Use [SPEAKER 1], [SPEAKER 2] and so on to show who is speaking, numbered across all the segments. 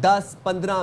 [SPEAKER 1] 10, 15,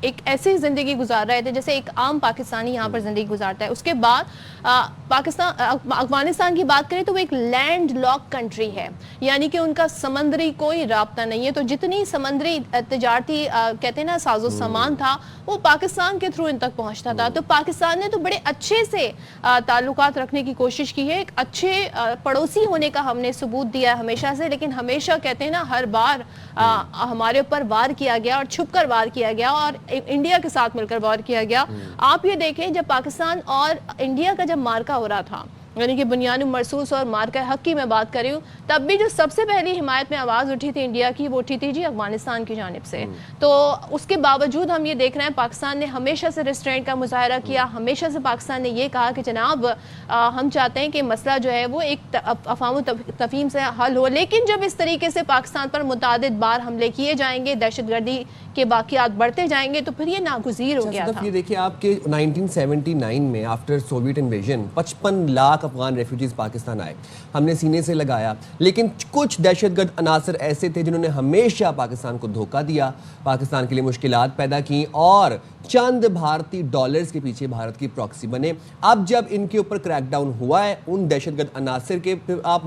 [SPEAKER 2] ایک ایسی زندگی گزار رہے تھے جیسے ایک عام پاکستانی یہاں پر زندگی گزارتا ہے. اس کے بعد افغانستان کی بات کریں تو وہ ایک لینڈ لاک کنٹری ہے, یعنی کہ ان کا سمندری کوئی رابطہ نہیں ہے, تو جتنی سمندری تجارتی کہتے ہیں نا ساز و سامان تھا وہ پاکستان کے تھرو ان تک پہنچتا تھا. تو پاکستان نے تو بڑے اچھے سے تعلقات رکھنے کی کوشش کی ہے, ایک اچھے پڑوسی ہونے کا ہم نے ثبوت دیا ہے ہمیشہ سے, لیکن ہمیشہ کہتے ہیں نا ہر بار ہمارے اوپر وار کیا گیا اور چھپ کر وار کیا گیا اور انڈیا کے ساتھ مل کر وار کیا گیا. آپ یہ دیکھیں جب پاکستان اور انڈیا کا جب مارکا ہو رہا تھا, یعنی کہ بنیان مرصوص اور مارکہ حق کی میں بات کر رہی ہوں, تب بھی جو سب سے پہلی حمایت میں آواز اٹھی تھی انڈیا کی وہ اٹھی تھی جی افغانستان کی جانب سے. تو اس کے باوجود ہم یہ دیکھ رہے ہیں پاکستان نے ہمیشہ سے ریسٹرینٹ کا مظاہرہ کیا, ہمیشہ سے پاکستان نے یہ کہا کہ جناب ہم چاہتے ہیں کہ مسئلہ جو ہے وہ ایک افہام و تفہیم سے حل ہو, لیکن جب اس طریقے سے پاکستان پر متعدد بار حملے کیے جائیں گے, دہشت گردی کے واقعات بڑھتے جائیں گے, تو پھر یہ ناگزیر ہو گیا تھا.
[SPEAKER 1] یہ دیکھیں آپ کے 1979 میں after Soviet invasion 55 lakh Afghan refugees Pakistan آئے, ہم نے سینے سے لگایا, لیکن کچھ دہشت گرد عناصر ایسے تھے جنہوں نے ہمیشہ پاکستان کو دھوکہ دیا, پاکستان کے لیے مشکلات پیدا کی اور چند بھارتی ڈالرز کے پیچھے بھارت کی پراکسی بنے. اب جب ان کے اوپر کریک ڈاؤن ہوا ہے ان دہشت گرد عناصر کے, آپ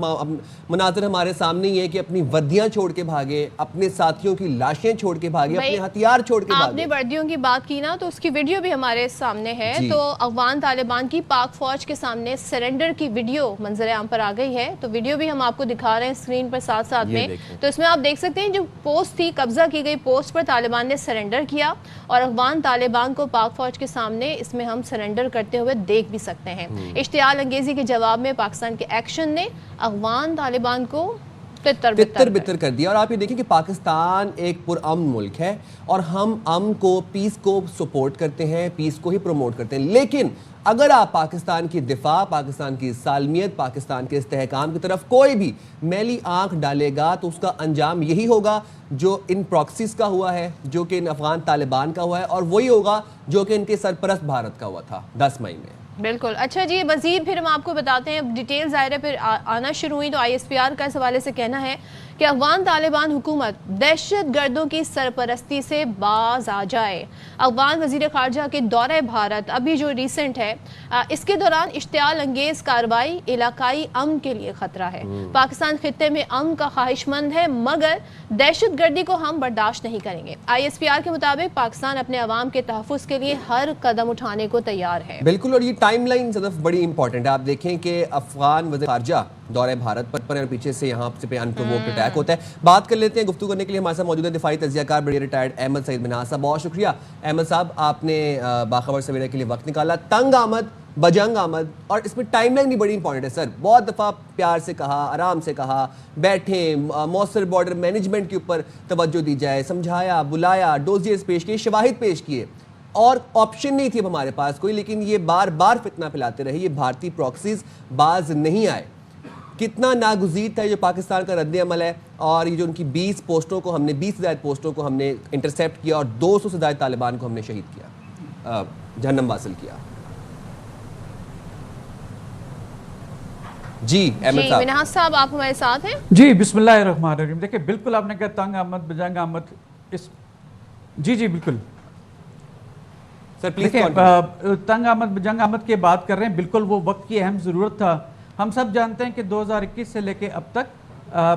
[SPEAKER 1] مناظر ہمارے سامنے ہی ہے کہ اپنی وردیاں چھوڑ کے بھاگے, اپنے ساتھیوں کی لاشیں چھوڑ کے بھاگے, اپنے ہتھیار چھوڑ کے بھاگے.
[SPEAKER 2] آپ نے وردیوں کی بات کی نا, تو اس کی ویڈیو بھی ہمارے سامنے ہے. تو افغان طالبان کی پاک فوج کے سامنے سرنڈر کی ویڈیو منظر عام پر آ گئی ہے, تو ویڈیو بھی ہم آپ کو دکھا رہے ہیں اسکرین پر ساتھ ساتھ میں. تو اس میں آپ دیکھ سکتے ہیں جو پوسٹ تھی, قبضہ کی گئی پوسٹ پر طالبان نے سرنڈر کیا, اور افغان طالبان کو پاک فوج کے سامنے اس میں ہم سرنڈر کرتے ہوئے دیکھ بھی سکتے ہیں. اشتعال انگیزی کے جواب میں پاکستان کے ایکشن نے افغان طالبان کو تتر
[SPEAKER 1] بتر کر دیا. اور آپ یہ دیکھیں کہ پاکستان ایک پرامن ملک ہے اور ہم امن کو, پیس کو سپورٹ کرتے ہیں, پیس کو ہی پروموٹ کرتے ہیں, لیکن اگر آپ پاکستان کی دفاع, پاکستان کی سالمیت, پاکستان کے استحکام کی طرف کوئی بھی میلی آنکھ ڈالے گا تو اس کا انجام یہی ہوگا جو ان پراکسیز کا ہوا ہے, جو کہ ان افغان طالبان کا ہوا ہے, اور وہی ہوگا جو کہ ان کے سرپرست بھارت کا ہوا تھا 10 مئی میں.
[SPEAKER 2] بالکل. اچھا جی, مزید پھر ہم آپ کو بتاتے ہیں, ڈیٹیل ظاہر ہے پھر آنا شروع ہوئی, تو ISPR کا اس حوالے سے کہنا ہے کہ افغان طالبان حکومت دہشت گردوں کی سرپرستی سے باز آ جائے. افغان وزیر خارجہ کے دورہ بھارت ابھی جو ریسنٹ ہے, اس کے دوران اشتعال انگیز کارروائی علاقائی امن کے لیے خطرہ ہے. پاکستان خطے میں امن کا خواہش مند ہے مگر دہشت گردی کو ہم برداشت نہیں کریں گے. ISPR کے مطابق پاکستان اپنے عوام کے تحفظ کے لیے ہر قدم اٹھانے کو تیار ہے.
[SPEAKER 1] بالکل. اور یہ ٹائم لائن صدف بڑی امپورٹنٹ ہے. آپ دیکھیں کہ افغان وزیر خارجہ دورہ بھارت پر اور پیچھے سے یہاں سے انپرووکڈ اٹیک ہوتا ہے. بات کر لیتے ہیں, گفتگو کرنے کے لیے ہمارے ساتھ موجود ہے دفاعی تجزیہ کار بڑی ریٹائرڈ احمد سعید منہا صاحب. بہت شکریہ احمد صاحب, آپ نے باخبر سویرے کے لیے وقت نکالا. تنگ آمد, بجنگ آمد, اور اس میں ٹائم لائن بھی بڑی امپورٹنٹ ہے سر. بہت دفعہ پیار سے کہا, آرام سے کہا, بیٹھیں, مؤثر بارڈر مینجمنٹ کے اوپر توجہ دی جائے, سمجھایا, بلایا, ڈوزیئرز پیش کیے, شواہد پیش کیے, اور آپشن نہیں تھی اب ہمارے پاس کوئی, لیکن یہ بار بار فتنہ پھیلاتے رہے. یہ بھارتی پراکسیز باز نہیں آئے. کتنا ناگزیر تھا جو پاکستان کا رد عمل ہے, اور یہ جو ان کی 20 پوسٹوں کو ہم نے 20 سے زائد پوسٹوں کو ہم نے انٹرسیپٹ کیا, اور 200 سے زائد طالبان کو ہم نے شہید کیا, جہنم واصل کیا. جی احمد صاحب.
[SPEAKER 2] منہا صاحب آپ ہمارے ساتھ ہیں.
[SPEAKER 3] جی بسم اللہ الرحمن الرحیم. دیکھیں بالکل آپ نے کہا تنگ آمد بجنگ آمد, اس جی بالکل
[SPEAKER 1] سر پلیز
[SPEAKER 3] تنگ آمد بجنگ آمد کی بات کر رہے ہیں. بالکل وہ وقت کی اہم ضرورت تھا. ہم سب جانتے ہیں کہ 2021 سے لے کے اب تک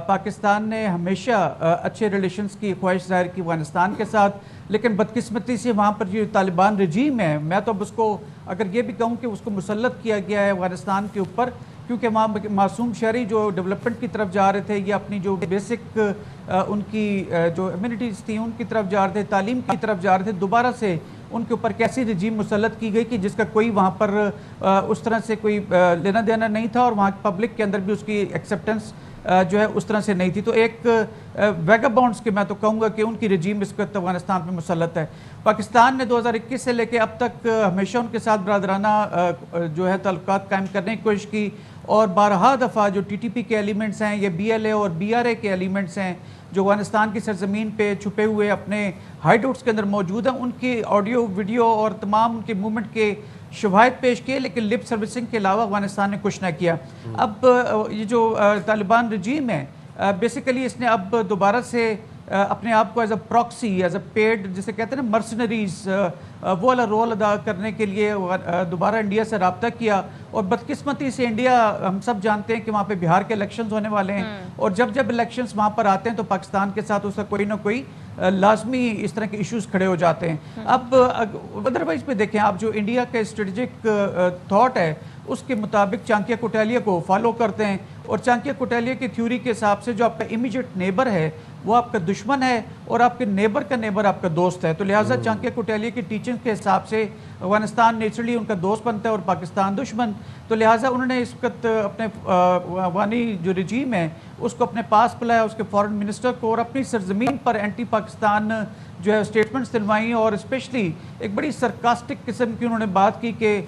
[SPEAKER 3] پاکستان نے ہمیشہ اچھے ریلیشنز کی خواہش ظاہر کی افغانستان کے ساتھ, لیکن بدقسمتی سے وہاں پر جو طالبان رجیم ہے, میں تو اب اس کو اگر یہ بھی کہوں کہ اس کو مسلط کیا گیا ہے افغانستان کے اوپر, کیونکہ وہاں معصوم شہری جو ڈیولپمنٹ کی طرف جا رہے تھے یا اپنی جو بیسک ان کی جو امیونٹیز تھیں ان کی طرف جا رہے تھے, تعلیم کی طرف جا رہے تھے, دوبارہ سے ان کے اوپر کیسی رجیم مسلط کی گئی کہ جس کا کوئی وہاں پر اس طرح سے کوئی لینا دینا نہیں تھا, اور وہاں پبلک کے اندر بھی اس کی ایکسیپٹنس جو ہے اس طرح سے نہیں تھی. تو ایک ویگابونڈز کے میں تو کہوں گا کہ ان کی رجیم اس وقت افغانستان پہ مسلط ہے. پاکستان نے 2021 سے لے کے اب تک ہمیشہ ان کے ساتھ برادرانہ جو ہے تعلقات قائم کرنے کی کوشش کی, اور بارہا دفعہ جو TTP کے ایلیمنٹس ہیں, یہ BLA اور BRA کے ایلیمنٹس ہیں جو افغانستان کی سرزمین پہ چھپے ہوئے اپنے ہائیڈ آؤٹس کے اندر موجود ہیں, ان کی آڈیو ویڈیو اور تمام ان کے موومنٹ کے شواہد پیش کیے, لیکن لپ سروسنگ کے علاوہ افغانستان نے کچھ نہ کیا. اب یہ جو طالبان رجیم ہے بیسیکلی اس نے اب دوبارہ سے اپنے آپ کو as a proxy, as a pad جسے کہتے ہیں نا مرسنریز، وہ والا رول ادا کرنے کے لیے دوبارہ انڈیا سے رابطہ کیا. اور بدقسمتی سے انڈیا، ہم سب جانتے ہیں کہ وہاں پہ بہار کے الیکشنز ہونے والے ہیں، اور جب الیکشنز وہاں پر آتے ہیں تو پاکستان کے ساتھ اس کا کوئی نہ کوئی لازمی اس طرح کے ایشوز کھڑے ہو جاتے ہیں. اب ادروائز پہ دیکھیں آپ، جو انڈیا کا اسٹریٹجک تھاٹ ہے اس کے مطابق چانکیہ کوٹالیا کو فالو کرتے ہیں، اور چانکیہ کوٹالیا کی تھیوری کے حساب سے جو آپ کا امیجیٹ نیبر ہے وہ آپ کا دشمن ہے، اور آپ کے نیبر کا نیبر آپ کا دوست ہے. تو لہٰذا چانکیہ کوٹالیا کی ٹیچنگ کے حساب سے افغانستان نیچرلی ان کا دوست بنتا ہے اور پاکستان دشمن. تو لہٰذا انہوں نے اس وقت اپنے افغانی جو رجیم ہے اس کو اپنے پاس بلایا، اس کے فارن منسٹر کو، اور اپنی سرزمین پر اینٹی پاکستان جو ہے اسٹیٹمنٹس دلوائیں، اور اسپیشلی ایک بڑی سرکاسٹک قسم کی انہوں نے بات کی کہ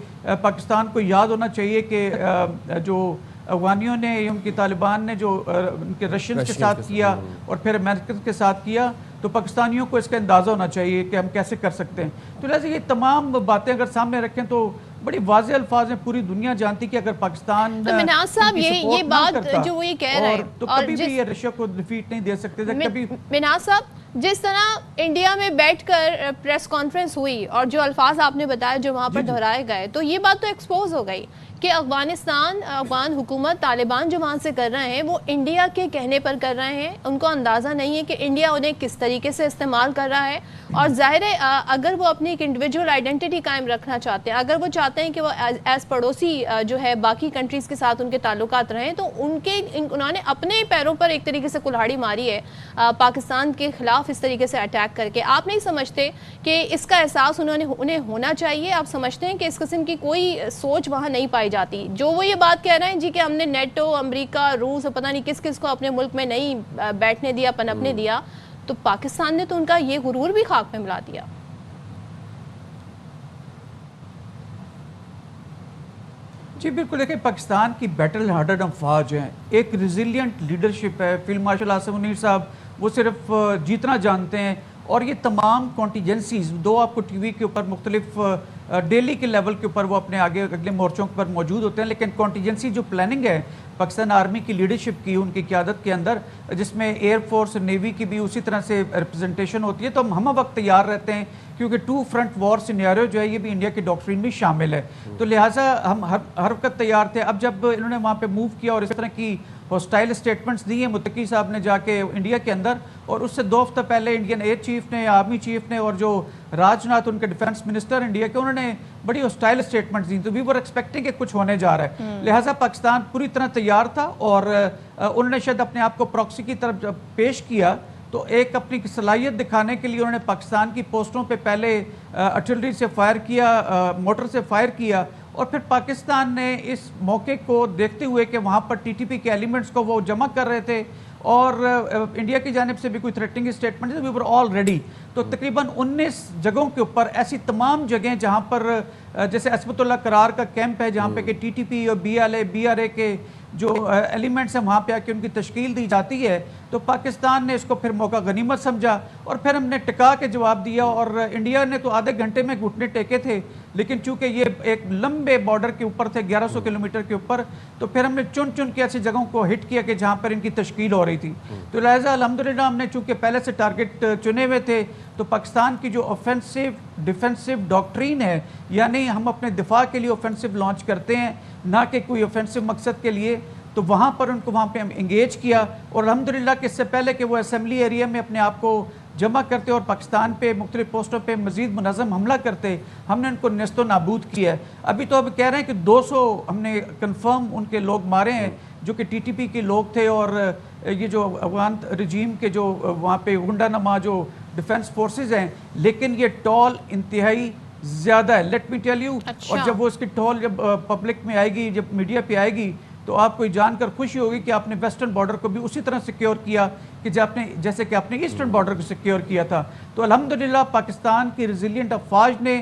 [SPEAKER 3] پاکستان کو یاد ہونا چاہیے کہ جو افغانیوں نے، ان کی طالبان نے جو ان کے رشینز کے ساتھ کیا اور پھر امریکن کے ساتھ کیا، تو پاکستانیوں کو اس کا اندازہ ہونا چاہیے کہ ہم کیسے کر سکتے ہیں. تو لہٰذا یہ تمام باتیں اگر سامنے رکھیں تو بڑی واضح الفاز میں پوری دنیا جانتی کہ اگر پاکستان
[SPEAKER 2] تو مناز صاحب یہ بات جو وہ یہ کہہ رہے ہیں
[SPEAKER 3] تو کبھی بھی یہ رشیا کو ڈیفیٹ نہیں دے سکتے تھے کبھی.
[SPEAKER 2] مناز صاحب جس طرح انڈیا میں بیٹھ کر پریس کانفرنس ہوئی اور جو الفاظ آپ نے بتایا جو وہاں پر دہرائے گئے، تو یہ بات تو ایکسپوز ہو گئی کہ افغان حکومت، طالبان جو وہاں سے کر رہے ہیں وہ انڈیا کے کہنے پر کر رہے ہیں. ان کو اندازہ نہیں ہے کہ انڈیا انہیں کس طریقے سے استعمال کر رہا ہے. اور ظاہر ہے اگر وہ اپنی ایک انڈیویجول آئیڈینٹی قائم رکھنا چاہتے ہیں، اگر وہ چاہتے ہیں کہ وہ ایز پڑوسی جو ہے باقی کنٹریز کے ساتھ ان کے تعلقات رہیں، تو انہوں نے اپنے پیروں پر ایک طریقے سے کلہاڑی ماری ہے پاکستان کے خلاف اس طریقے سے اٹیک کر کے. آپ نہیں سمجھتے کہ اس کا احساس انہیں ہونا چاہیے؟ آپ سمجھتے ہیں کہ اس قسم کی کوئی سوچ وہاں نہیں پائی جاتی؟ جو وہ یہ بات کہہ رہے ہیں جی کہ ہم نے نیٹو، امریکہ، روس اور پتہ نہیں کس کس کو اپنے ملک میں نہیں بیٹھنے دیا، پنپنے دیا، تو پاکستان نے تو ان کا یہ غرور بھی خاک میں ملا دیا.
[SPEAKER 3] جی بالکل، دیکھیں پاکستان کی بیٹل ہارڈڈ افواج ہیں، ایک ریزیلینٹ لیڈرشپ ہے. فیلڈ مارشل عاصم منیر صاحب وہ صرف جیتنا جانتے ہیں، اور یہ تمام کانٹیجنسیز دو آپ کو ٹی وی کے اوپر مختلف ڈیلی کے لیول کے اوپر وہ اپنے آگے اگلے مورچوں پر موجود ہوتے ہیں، لیکن کانٹیجنسی جو پلاننگ ہے پاکستان آرمی کی لیڈرشپ کی، ان کی قیادت کے اندر، جس میں ایئر فورس، نیوی کی بھی اسی طرح سے ریپرزنٹیشن ہوتی ہے، تو ہم وقت تیار رہتے ہیں کیونکہ 2 فرنٹ وار سینیریو جو ہے یہ بھی انڈیا کی ڈاکٹرین میں شامل ہے. تو لہٰذا ہم ہر وقت تیار تھے. اب جب انہوں نے وہاں پہ موو کیا اور اس طرح کی ہوسٹائل اسٹیٹمنٹس دی ہیں متقی صاحب نے جا کے انڈیا کے اندر، اور اس سے 2 ہفتہ پہلے انڈین ایئر چیف نے، آرمی چیف نے، اور جو راج ناتھ ان کے ڈیفنس منسٹر انڈیا کے، انہوں نے بڑی ہوسٹائل اسٹیٹمنٹس دی. تو وی ور ایکسپیکٹنگ کہ کچھ ہونے جا رہا ہے. لہٰذا پاکستان پوری طرح تیار تھا، اور انہوں نے شاید اپنے آپ کو پراکسی کی طرف پیش کیا تو ایک اپنی صلاحیت دکھانے کے لیے انہوں نے پاکستان کی پوسٹوں پہ پہلے آرٹلری سے فائر کیا، موٹر سے فائر کیا، اور پھر پاکستان نے اس موقع کو دیکھتے ہوئے کہ وہاں پر ٹی ٹی پی کے ایلیمنٹس کو وہ جمع کر رہے تھے، اور انڈیا کی جانب سے بھی کوئی تھریٹنگ اسٹیٹمنٹ ہے، وی ور آل ریڈی. تو تقریباً 19 جگہوں کے اوپر ایسی تمام جگہیں جہاں پر جیسے عصمت اللہ قرار کا کیمپ ہے جہاں پہ کہ ٹی ٹی پی اور بی آر اے کے جو ایلیمنٹس ہیں وہاں پہ آ کے ان کی تشکیل دی جاتی ہے. تو پاکستان نے اس کو پھر موقع غنیمت سمجھا، اور پھر ہم نے ٹکا کے جواب دیا، اور انڈیا نے تو آدھے گھنٹے میں گھٹنے ٹیکے تھے، لیکن چونکہ یہ ایک لمبے بارڈر کے اوپر تھے 1100 کلومیٹر کے اوپر، تو پھر ہم نے چن کے ایسی جگہوں کو ہٹ کیا کہ جہاں پر ان کی تشکیل ہو رہی تھی. تو لہٰذا الحمدللہ ہم نے چونکہ پہلے سے ٹارگٹ چنے ہوئے تھے، تو پاکستان کی جو آفینسو ڈیفینسو ڈاکٹرین ہے، یعنی ہم اپنے دفاع کے لیے آفینسو لانچ کرتے ہیں نہ کہ کوئی آفینسو مقصد کے لیے، تو وہاں پر ان کو وہاں پہ ہم انگیج کیا. اور الحمدللہ کہ اس سے پہلے کہ وہ اسمبلی ایریا میں اپنے آپ کو جمع کرتے اور پاکستان پہ مختلف پوسٹوں پہ مزید منظم حملہ کرتے، ہم نے ان کو نیست و نابود کیا ہے. ابھی تو اب کہہ رہے ہیں کہ 200 ہم نے کنفرم ان کے لوگ مارے ہیں جو کہ ٹی ٹی پی کے لوگ تھے، اور یہ جو افغان رجیم کے جو وہاں پہ گنڈا نما جو ڈیفنس فورسز ہیں، لیکن یہ ٹول انتہائی زیادہ ہے. Let me tell you. اور جب وہ اس کی ٹول جب پبلک میں آئے گی، جب میڈیا پہ آئے گی، تو آپ کو جان کر خوشی ہوگی کہ آپ نے ویسٹرن بارڈر کو بھی اسی طرح سیکیور کیا کہ جیسے کہ آپ نے ایسٹرن بارڈر کو سیکیور کیا تھا. تو الحمدللہ پاکستان کی ریزیلینٹ افواج نے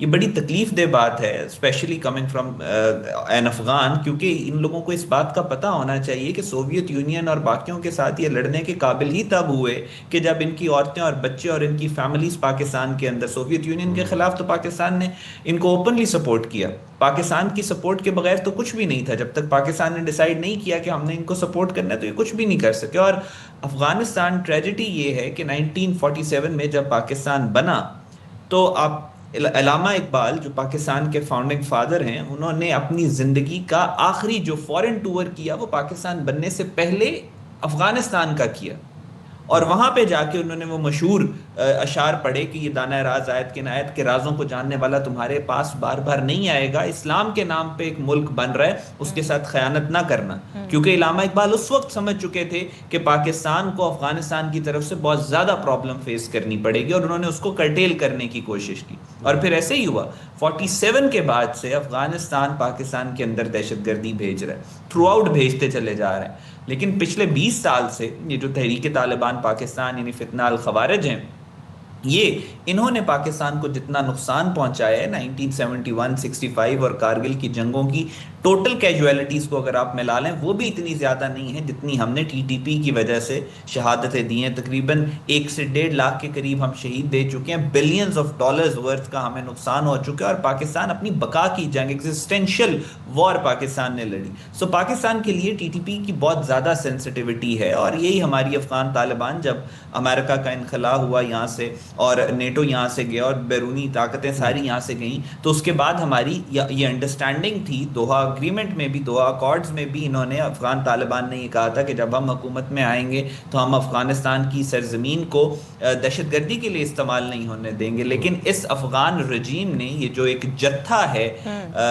[SPEAKER 4] یہ بڑی تکلیف دہ بات ہے specially coming from an Afghan, کیونکہ ان لوگوں کو اس بات کا پتہ ہونا چاہیے کہ سوویت یونین اور باقیوں کے ساتھ یہ لڑنے کے قابل ہی تب ہوئے کہ جب ان کی عورتیں اور بچے اور ان کی فیملیز پاکستان کے اندر, سوویت یونین کے خلاف تو پاکستان نے ان کو اوپنلی سپورٹ کیا, پاکستان کی سپورٹ کے بغیر تو کچھ بھی نہیں تھا. جب تک پاکستان نے ڈیسائیڈ نہیں کیا کہ ہم نے ان کو سپورٹ کرنا ہے تو یہ کچھ بھی نہیں کر سکے. اور افغانستان ٹریجڈی یہ ہے کہ 1947 میں جب پاکستان بنا تو آپ علامہ اقبال جو پاکستان کے فاؤنڈنگ فادر ہیں, انہوں نے اپنی زندگی کا آخری جو فورن ٹور کیا وہ پاکستان بننے سے پہلے افغانستان کا کیا, اور وہاں پہ جا کے انہوں نے وہ مشہور اشعار پڑھے کہ یہ دانہ راز آیت کے نایت کے رازوں کو جاننے والا تمہارے پاس بار بار نہیں آئے گا, اسلام کے نام پہ ایک ملک بن رہا ہے اس کے ساتھ خیانت نہ کرنا. کیونکہ علامہ اقبال اس وقت سمجھ چکے تھے کہ پاکستان کو افغانستان کی طرف سے بہت زیادہ پرابلم فیس کرنی پڑے گی, اور انہوں نے اس کو کرٹیل کرنے کی کوشش کی, اور پھر ایسے ہی ہوا. 47 کے بعد سے افغانستان پاکستان کے اندر دہشت گردی بھیج رہا ہے, تھرو آؤٹ بھیجتے چلے جا رہے ہیں. لیکن پچھلے 20 سال سے یہ جو تحریک طالبان پاکستان یعنی فتنہ الخوارج ہیں, یہ انہوں نے پاکستان کو جتنا نقصان پہنچایا ہے 1971 65 اور کارگل کی جنگوں کی ٹوٹل کیجویلٹیز کو اگر آپ ملا لیں وہ بھی اتنی زیادہ نہیں ہیں جتنی ہم نے ٹی ٹی پی کی وجہ سے شہادتیں دی ہیں. تقریباً 1 سے 1.5 لاکھ کے قریب ہم شہید دے چکے ہیں, بلینز آف ڈالرز ورتھ کا ہمیں نقصان ہو چکا ہے, اور پاکستان اپنی بقا کی جنگ ایگزسٹینشیل وار پاکستان نے لڑی. سو پاکستان کے لیے ٹی ٹی پی کی بہت زیادہ سینسٹیوٹی ہے, اور یہی ہماری افغان طالبان جب امریکہ کا انخلا ہوا یہاں سے اور نیٹو یہاں سے گیا اور بیرونی طاقتیں ساری یہاں سے گئیں, تو اس کے بعد ہماری یہ انڈرسٹینڈنگ تھی دوحہ اگریمنٹ میں بھی, دوحہ اکارڈز میں بھی انہوں نے افغان طالبان نے یہ کہا تھا کہ جب ہم حکومت میں آئیں گے تو ہم افغانستان کی سرزمین کو دہشت گردی کے لیے استعمال نہیں ہونے دیں گے. لیکن اس افغان رجیم نے یہ جو ایک جتھا ہے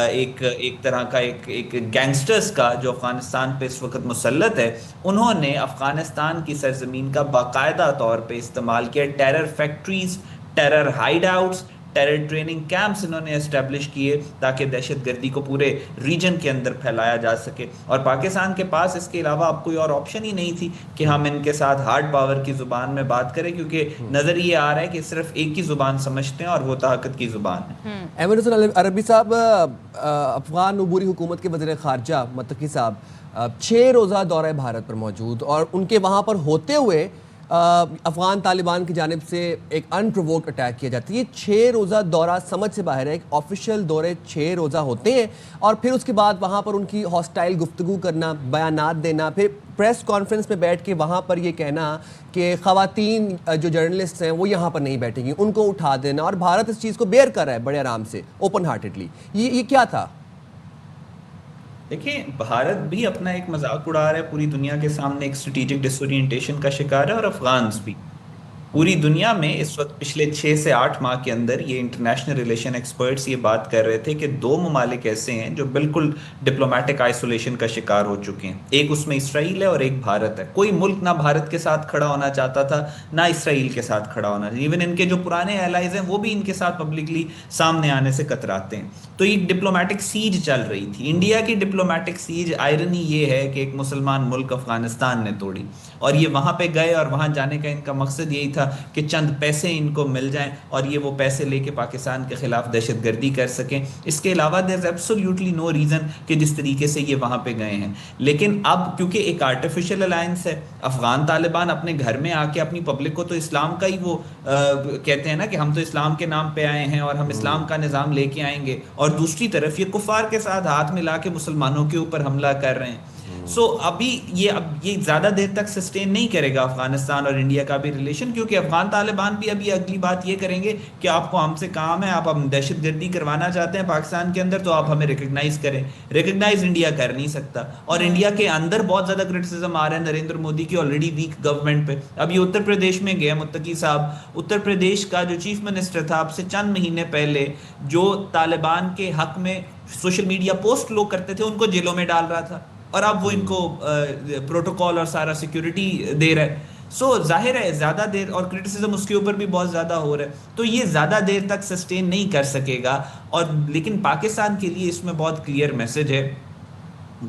[SPEAKER 4] ایک طرح کا ایک گینگسٹرز کا جو افغانستان پہ اس وقت مسلط ہے, انہوں نے افغانستان کی سرزمین کا باقاعدہ طور پہ استعمال کیا. Terror factories, terror Hyde outs, terror training camps انہوں نے اسٹیبلش کیے تاکہ دہشت گردی کو پورے ریجن کے اندر پھیلایا جا سکے. اور پاکستان کے پاس اس کے علاوہ اب کوئی اور آپشن ہی نہیں تھی کہ ہم ان کے ساتھ ہارڈ پاور کی زبان میں بات کریں, کیونکہ نظر یہ آ رہا ہے کہ صرف ایک ہی زبان سمجھتے ہیں اور وہ طاقت کی زبان ہے.
[SPEAKER 1] احمد حسن عربی صاحب, افغان عبوری حکومت کے وزیر خارجہ متقی صاحب 6 روزہ دورہ بھارت پر موجود, اور ان کے وہاں پر ہوتے ہوئے افغان طالبان کی جانب سے ایک انپرووکڈ اٹیک کیا جاتا ہے. یہ 6 روزہ دورہ سمجھ سے باہر ہے. ایک آفیشیل دورے 6 روزہ ہوتے ہیں, اور پھر اس کے بعد وہاں پر ان کی ہاسٹائل گفتگو کرنا, بیانات دینا, پھر پریس کانفرنس میں بیٹھ کے وہاں پر یہ کہنا کہ خواتین جو جرنلسٹ ہیں وہ یہاں پر نہیں بیٹھیں گی, ان کو اٹھا دینا, اور بھارت اس چیز کو بیئر کر رہا ہے بڑے آرام سے, اوپن ہارٹیڈلی. یہ کیا تھا؟
[SPEAKER 4] دیکھیں, بھارت بھی اپنا ایک مذاق اڑا رہا ہے, پوری دنیا کے سامنے ایک اسٹریٹجک ڈس اورینٹیشن کا شکار ہے, اور افغانز بھی. پوری دنیا میں اس وقت پچھلے 6 سے 8 ماہ کے اندر یہ انٹرنیشنل ریلیشن ایکسپرٹس یہ بات کر رہے تھے کہ 2 ممالک ایسے ہیں جو بالکل ڈپلومیٹک آئسولیشن کا شکار ہو چکے ہیں. ایک اس میں اسرائیل ہے اور ایک بھارت ہے. کوئی ملک نہ بھارت کے ساتھ کھڑا ہونا چاہتا تھا نہ اسرائیل کے ساتھ کھڑا ہونا. ایون ان کے جو پرانے ایلائز ہیں وہ بھی ان کے ساتھ پبلکلی سامنے آنے سے کتراتے ہیں. تو ایک ڈپلومیٹک سیج چل رہی تھی. انڈیا کی ڈپلومیٹک سیج آئرنی یہ ہے کہ ایک مسلمان ملک افغانستان نے توڑی, اور یہ وہاں پہ گئے, اور وہاں جانے کا ان کا مقصد یہی تھا کہ چند پیسے ان کو مل جائیں اور یہ وہ پیسے لے کے پاکستان کے خلاف دہشت گردی کر سکیں. اس کے علاوہ دیر از ایبسولیوٹلی نو ریزن کہ جس طریقے سے یہ وہاں پہ گئے ہیں. لیکن اب کیونکہ ایک آرٹیفیشل الائنس ہے, افغان طالبان اپنے گھر میں آ کے اپنی پبلک کو تو اسلام کا ہی وہ کہتے ہیں نا کہ ہم تو اسلام کے نام پہ آئے ہیں اور ہم اسلام کا نظام لے کے آئیں گے, اور دوسری طرف یہ کفار کے ساتھ ہاتھ ملا کے مسلمانوں کے اوپر حملہ کر رہے ہیں. سو ابھی یہ زیادہ دیر تک سسٹین نہیں کرے گا افغانستان اور انڈیا کا بھی ریلیشن, کیونکہ افغان طالبان بھی ابھی اگلی بات یہ کریں گے کہ آپ کو ہم سے کام ہے, آپ ہم دہشت گردی کروانا چاہتے ہیں پاکستان کے اندر تو آپ ہمیں ریکگنائز کریں. ریکگنائز انڈیا کر نہیں سکتا, اور انڈیا کے اندر بہت زیادہ کرٹیسزم آ رہا ہے نریندر مودی کی آلریڈی ویک گورنمنٹ پہ. اب یہ اتر پردیش میں گئے متقی صاحب, اتر پردیش کا جو چیف منسٹر تھا اب سے چند مہینے پہلے جو طالبان کے حق میں سوشل میڈیا پوسٹ لوگ کرتے تھے ان کو جیلوں میں ڈال رہا تھا, اور اب وہ ان کو پروٹوکال اور سارا سیکیورٹی دے رہا ہے. سو ظاہر ہے زیادہ دیر, اور کرٹیسزم اس کے اوپر بھی بہت زیادہ ہو رہا ہے, تو یہ زیادہ دیر تک سسٹین نہیں کر سکے گا. اور لیکن پاکستان کے لیے اس میں بہت کلیئر میسج ہے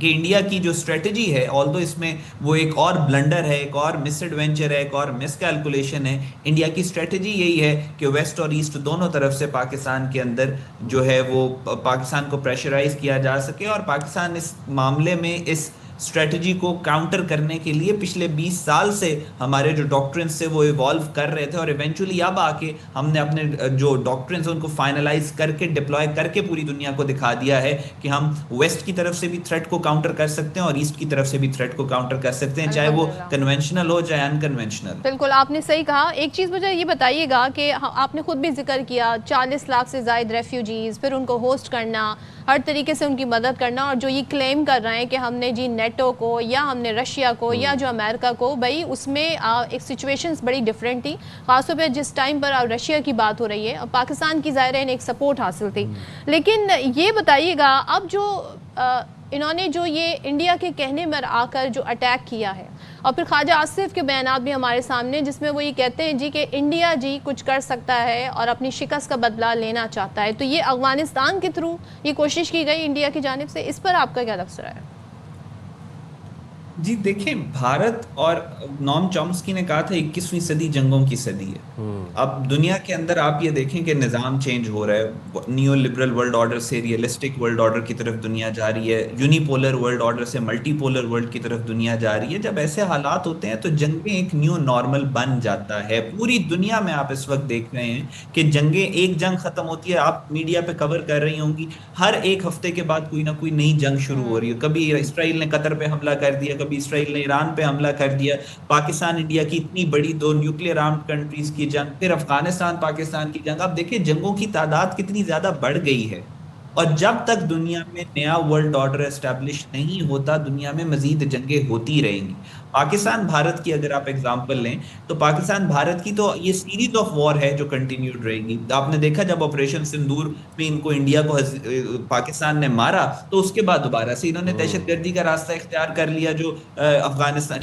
[SPEAKER 4] کہ انڈیا کی جو اسٹریٹجی ہے آلدو اس میں وہ ایک اور بلنڈر ہے، ایک اور مس ایڈوینچر ہے، ایک اور مس کیلکولیشن ہے، انڈیا کی اسٹریٹجی یہی ہے کہ ویسٹ اور ایسٹ دونوں طرف سے پاکستان کے اندر جو ہے وہ پاکستان کو پریشرائز کیا جا سکے، اور پاکستان اس معاملے میں اس اسٹریٹجی کو کاؤنٹر کرنے کے لیے پچھلے 20 سال سے ہمارے جو ڈاکٹرنس سے وہ ایوالو کر رہے تھے، اور ایونچولی اب آ کے ہم نے اپنے جو ڈاکٹرنس ان کو فائنلائز کر کے ڈپلوائے کر کے پوری دنیا کو دکھا دیا ہے کہ ہم ویسٹ کی طرف سے بھی تھریٹ کو کاؤنٹر کر سکتے ہیں اور ایسٹ کی طرف سے بھی تھریٹ کو کاؤنٹر کر سکتے ہیں، چاہے وہ کنونشنل ہو چاہے انکنونشنل۔
[SPEAKER 2] بالکل آپ نے صحیح کہا۔ ایک چیز مجھے یہ بتائیے گا کہ آپ نے خود بھی ذکر کیا 40 لاکھ سے زائد ریفیوجیز، پھر ان کو ہوسٹ کرنا، ہر طریقے سے ان کی مدد کرنا، اور جو یہ کلیم کر رہے ہیں کہ ہم نے جی نیٹو کو یا ہم نے رشیا کو یا جو امریکہ کو، بھائی اس میں ایک سچویشنز بڑی ڈیفرنٹ تھی، خاص طور پہ جس ٹائم پر رشیا کی بات ہو رہی ہے، اور پاکستان کی ظاہر ایک سپورٹ حاصل تھی۔ لیکن یہ بتائیے گا اب جو انہوں نے جو یہ انڈیا کے کہنے میں آ کر جو اٹیک کیا ہے، اور پھر خواجہ آصف کے بیانات بھی ہمارے سامنے، جس میں وہ یہ کہتے ہیں جی کہ انڈیا جی کچھ کر سکتا ہے اور اپنی شکست کا بدلہ لینا چاہتا ہے، تو یہ افغانستان کے تھرو یہ کوشش کی گئی انڈیا کی جانب سے، اس پر آپ کا کیا تبصرہ ہے؟
[SPEAKER 4] جی دیکھیں، بھارت اور نوم چومسکی نے کہا تھا 21ویں صدی جنگوں کی صدی ہے۔ اب دنیا کے اندر آپ یہ دیکھیں کہ نظام چینج ہو رہا ہے، نیو لبرل ورلڈ آرڈر سے ریئلسٹک ورلڈ آرڈر کی طرف دنیا جا رہی ہے، یونی پولر ورلڈ آرڈر سے ملٹی پولر ورلڈ کی طرف دنیا جا رہی ہے۔ جب ایسے حالات ہوتے ہیں تو جنگیں ایک نیو نارمل بن جاتا ہے۔ پوری دنیا میں آپ اس وقت دیکھ رہے ہیں کہ جنگیں، ایک جنگ ختم ہوتی ہے، آپ میڈیا پہ کور کر رہی ہوں گی، ہر ایک ہفتے کے بعد کوئی نہ کوئی نئی جنگ شروع ہو رہی ہے۔ کبھی اسرائیل نے قطر پہ حملہ کر دیا، کبھی اسرائیل نے ایران پہ حملہ کر دیا، پاکستان انڈیا کی اتنی بڑی 2 نیوکلیئر آرمڈ کنٹریز کی جنگ، پھر افغانستان پاکستان کی جنگ۔ اب دیکھیں جنگوں کی تعداد کتنی زیادہ بڑھ گئی ہے، اور جب تک دنیا میں نیا ورلڈ آرڈر اسٹیبلش نہیں ہوتا، دنیا میں مزید جنگیں ہوتی رہیں گی۔ پاکستان بھارت کی اگر آپ ایگزامپل لیں تو پاکستان بھارت کی تو یہ سیریز آف وار ہے جو کنٹینیوڈ رہے گی۔ آپ نے دیکھا جب آپریشن سندور میں ان کو انڈیا کو پاکستان نے مارا تو اس کے بعد دوبارہ سے انہوں نے دہشت گردی کا راستہ اختیار کر لیا، جو افغانستان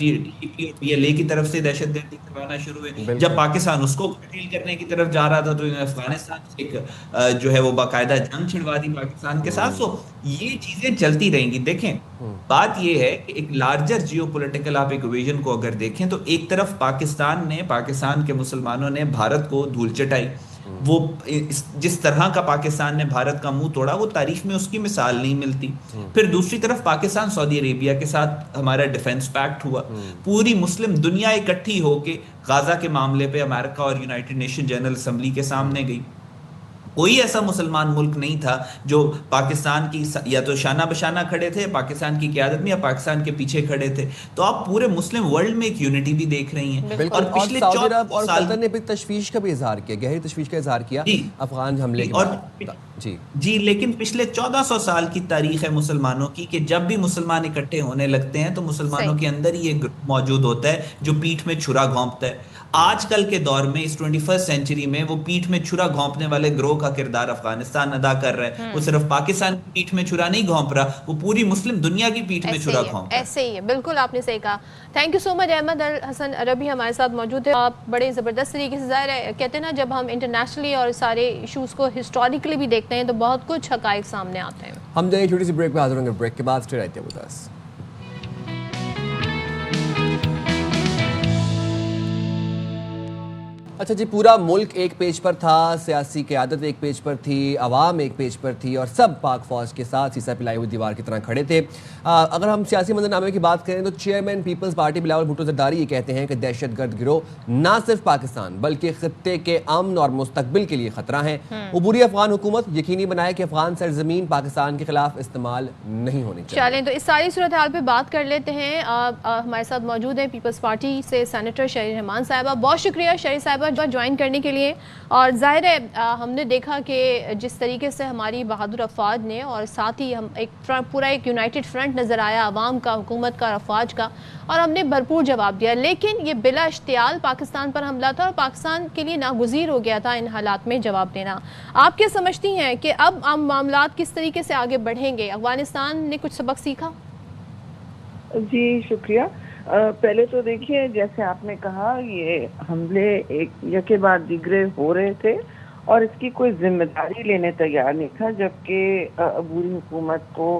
[SPEAKER 4] PLA کی طرف سے دہشت گردی کروانا شروع ہوئے۔ جب پاکستان اس کو کنٹرول کرنے کی طرف جا رہا تھا تو انہوں نے افغانستان سے ایک جو ہے وہ باقاعدہ جنگ چھڑوا دی پاکستان کے ساتھ۔ سو یہ چیزیں چلتی رہیں گی۔ دیکھیں بات یہ ہے کہ ایک لارجر جیو پولیٹیکل آپ ایکویژن کو اگر دیکھیں تو ایک طرف پاکستان کے مسلمانوں نے بھارت کو دھول چٹائی، وہ جس طرح کا پاکستان نے بھارت کا منہ توڑا وہ تاریخ میں اس کی مثال نہیں ملتی۔ پھر دوسری طرف پاکستان سعودی عربیہ کے ساتھ ہمارا ڈیفنس پیکٹ ہوا، پوری مسلم دنیا اکٹھی ہو کے غزہ کے معاملے پہ امریکہ اور یونائٹڈ نیشن جنرل اسمبلی کے سامنے گئی۔ کوئی ایسا مسلمان ملک نہیں تھا جو پاکستان کی یا تو شانہ بشانہ کھڑے تھے پاکستان کی قیادت میں، یا پاکستان کے پیچھے کھڑے تھے۔ تو آپ پورے مسلم ورلڈ میں ایک یونٹی بھی دیکھ رہی ہیں۔
[SPEAKER 1] اور پچھلے سعودی عرب اور قطر نے بھی تشویش کا بھی اظہار کیا، گہری تشویش کا اظہار کیا افغان حملے کے بعد۔
[SPEAKER 4] جی لیکن پچھلے 1400 سال کی تاریخ ہے مسلمانوں کی کہ جب بھی مسلمان اکٹھے ہونے لگتے ہیں تو مسلمانوں کے اندر ہی ایک موجود ہوتا ہے جو پیٹھ میں چھرا گھونپتا ہے۔ آج کل کے دور میں اس 21 سینچری میں وہ پیٹھ میں چھرا گھونپنے والے گروہ کا کردار افغانستان ادا کر رہا ہے۔ وہ صرف پاکستان کی پیٹھ میں چھرا نہیں گھونپ رہا، وہ پوری مسلم دنیا کی پیٹھ میں چھرا گھونپ رہا ہے۔
[SPEAKER 2] ایسے ہی ہے، بالکل آپ نے صحیح کہا۔ تھینک یو سو مچ۔ احمد الحسن عربی ہمارے ساتھ موجود ہے۔ آپ بڑے زبردست طریقے سے، ظاہر ہے کہتے ہیں نا جب ہم انٹرنیشنلی اور سارے ایشوز کو ہسٹوریکلی بھی دیکھتے ہیں تو بہت کچھ حقائق سامنے آتے ہیں۔
[SPEAKER 1] ہم جائیں چھوٹی سی بریک پہ حاضر ہوں گے، بریک کے بعد اسٹے رہتے ہیں with us۔ اچھا جی، پورا ملک ایک پیج پر تھا، سیاسی قیادت ایک پیج پر تھی، عوام ایک پیج پر تھی، اور سب پاک فوج کے ساتھ سیسا پلائی ہوئی دیوار کی طرح کھڑے تھے۔ اگر ہم سیاسی منظرنامے کی بات کریں تو چیئرمین پیپلز پارٹی بلاول بھٹو زرداری یہ کہتے ہیں کہ دہشت گرد گروہ نہ صرف پاکستان بلکہ خطے کے امن اور مستقبل کے لیے خطرہ ہیں۔ عبوری افغان حکومت یقینی بنائے کہ افغان سرزمین پاکستان کے خلاف استعمال نہیں ہونی چاہیے۔
[SPEAKER 2] چلیں تو اس ساری صورتحال پہ بات کر لیتے ہیں۔ ہمارے ساتھ موجود ہیں پیپلز پارٹی سے سینیٹر شہری رحمان صاحبہ۔ بہت شکریہ شہری صاحبہ جوائن کرنے کے لیے۔ اور ظاہر ہے ہم نے دیکھا کہ جس طریقے سے ہماری بہادر افواج نے، اور ساتھ ہی ہم پورا ایک یونائٹڈ فرنٹ نظر آیا عوام کا، حکومت کا اور افواج کا، اور ہم نے بھرپور جواب دیا، لیکن یہ بلا اشتعال پاکستان پر حملہ تھا اور پاکستان کے لیے ناگزیر ہو گیا تھا ان حالات میں جواب دینا۔ آپ کیا سمجھتی ہیں کہ اب معاملات کس طریقے سے آگے بڑھیں گے؟ افغانستان نے کچھ سبق سیکھا؟
[SPEAKER 5] جی شکریہ۔ پہلے تو دیکھیے جیسے آپ نے کہا یہ حملے ایک یکے بعد دیگرے ہو رہے تھے اور اس کی کوئی ذمہ داری لینے تیار نہیں تھا، جبکہ عبوری حکومت کو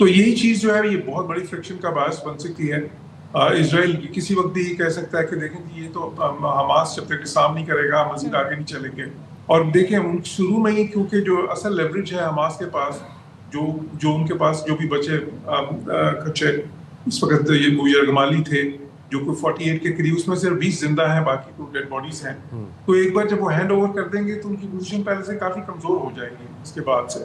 [SPEAKER 6] تو یہی چیز جو ہے یہ بہت بڑی فرکشن کا باعث بن سکتی ہے. اسرائیل کسی وقت بھی یہ کہہ سکتا ہے کہ دیکھیں کہ یہ تو حماس جب تک اسلام نہیں کرے گا مزید آگے نہیں چلیں گے. اور دیکھیں شروع میں ہی کیونکہ جو اصل لیوریج ہے حماس کے پاس, جو ان کے پاس جو بھی بچے کچے اس وقت یہ گویا یرغمالی تھے جو کوئی 48 کے قریب, اس میں صرف 20 زندہ ہیں, باقی تو ڈیڈ باڈیز ہیں. تو ایک بار جب وہ ہینڈ اوور کر دیں گے تو ان کی پوزیشن پہلے سے کافی کمزور ہو جائے گی اس کے بعد سے.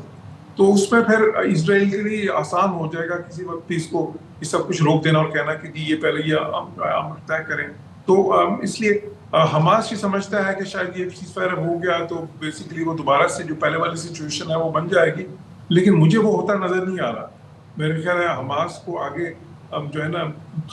[SPEAKER 6] تو اس میں پھر اسرائیل کے لیے آسان ہو جائے گا کسی وقت بھی اس کو یہ سب کچھ روک دینا اور کہنا کہ جی یہ پہلے یہ امر طے کریں. تو اس لیے حماس یہ سمجھتا ہے کہ شاید یہ سیز فائر ہو گیا تو بیسیکلی وہ دوبارہ سے جو پہلے والی سچویشن ہے وہ بن جائے گی, لیکن مجھے وہ ہوتا نظر نہیں آ رہا. میرے خیال ہے حماس کو آگے جو ہے نا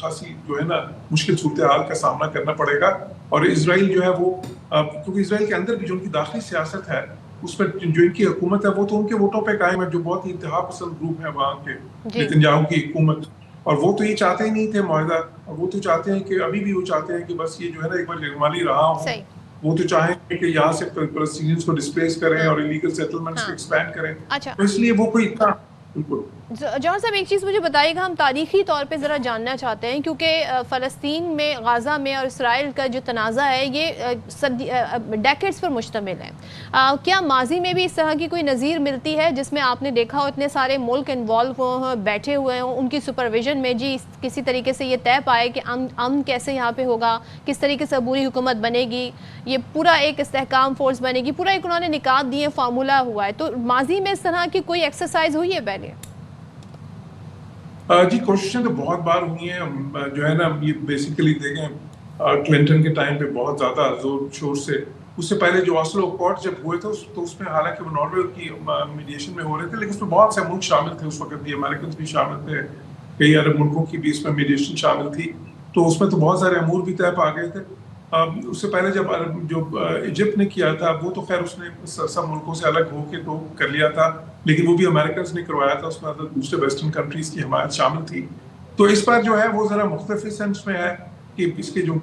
[SPEAKER 6] خاصی جو ہے نا مشکل صورتحال کا سامنا کرنا پڑے گا. اور اسرائیل جو ہے وہ کیونکہ اسرائیل کے اندر بھی جو ان کی داخلی سیاست ہے اس میں جو ان کی حکومت ہے وہ تو ان کے ووٹوں پہ قائم ہے, جو بہت ہی انتہا پسند گروپ ہے وہاں کے نیتنیاہو کی حکومت. اور وہ تو یہ چاہتے ہی نہیں تھے معاہدہ, اور وہ تو چاہتے ہیں کہ ابھی بھی وہ چاہتے ہیں کہ بس یہ جو ہے نا ایک بار یرغمالی رہا ہوں. وہ تو چاہیں کہ یہاں سے فلسطینیز کو ڈسپلیس کریں اور الیگل سیٹلمنٹس کو ایکسپینڈ کریں. تو اس لیے وہ کوئی اتنا بالکل.
[SPEAKER 2] جوہر صاحب ایک چیز مجھے بتائیے گا, ہم تاریخی طور پہ ذرا جاننا چاہتے ہیں کیونکہ فلسطین میں غازہ میں اور اسرائیل کا جو تنازع ہے یہ ڈیکیڈز پر مشتمل ہے. کیا ماضی میں بھی اس طرح کی کوئی نظیر ملتی ہے جس میں آپ نے دیکھا ہو اتنے سارے ملک انوالو ہوں, بیٹھے ہوئے ہوں, ان کی سپرویژن میں جی کسی طریقے سے یہ طے پائے کہ امن کیسے یہاں پہ ہوگا, کس طریقے سے عبوری حکومت بنے گی, یہ پورا ایک استحکام فورس بنے گی, پورا ایک انہوں نے نکات دیے, فارمولہ ہوا ہے. تو ماضی میں اس طرح کی کوئی ایکسرسائز ہوئی ہے پہلے؟
[SPEAKER 6] جی کوششیں تو بہت بار ہوئی ہیں. جو ہے نا یہ بیسیکلی دیکھیں کلنٹن کے ٹائم پہ بہت زیادہ زور شور سے, اس سے پہلے جو آسلو اکارڈ جب ہوئے تھے تو اس میں حالانکہ وہ ناروے کی میڈیشن میں ہو رہے تھے, لیکن اس میں بہت سے ملک شامل تھے اس وقت بھی, امریکنز بھی شامل تھے, کئی عرب ملکوں کی بھی اس میں میڈیشن شامل تھی. تو اس میں تو بہت سارے امور بھی طے پا گئے تھے. اس سے پہلے جب ایجپٹ نے کیا تھا وہ تو خیر اس نے سب ملکوں سے الگ ہو کے تو کر لیا تھا, لیکن وہ بھی امریکنز نے کروایا تھا, اس میں دوسرے ویسٹرن کنٹریز کی حمایت شامل تھی. تو اس پر جو ہے وہ ذرا مختلف سینس میں ہے کہ اس کے جو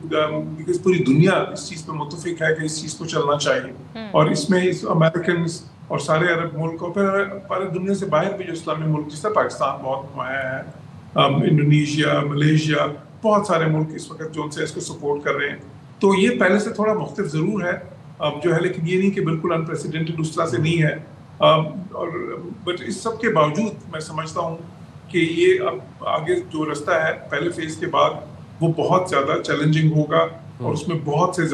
[SPEAKER 6] پوری دنیا اس چیز پہ متفق ہے کہ اس چیز کو چلنا چاہیے, اور اس میں امریکنز اور سارے عرب ملک اور پھر دنیا سے باہر بھی جو اسلامی ملک جس طرح پاکستان بہت نمایاں ہے, انڈونیشیا, ملیشیا, بہت سارے ملک اس وقت جو ان سے اس کو سپورٹ کر رہے ہیں. تو یہ پہلے سے تھوڑا مختلف ضرور ہے اب جو ہے, لیکن یہ نہیں کہ بالکل انپریسیڈنٹڈ اس طرح سے نہیں ہے. اور بٹ اس سب کے باوجود میں سمجھتا ہوں کہ یہ اب آگے جو رستہ ہے پہلے فیز کے بعد وہ بہت زیادہ چیلنجنگ ہوگا, اور اس میں بہت ہی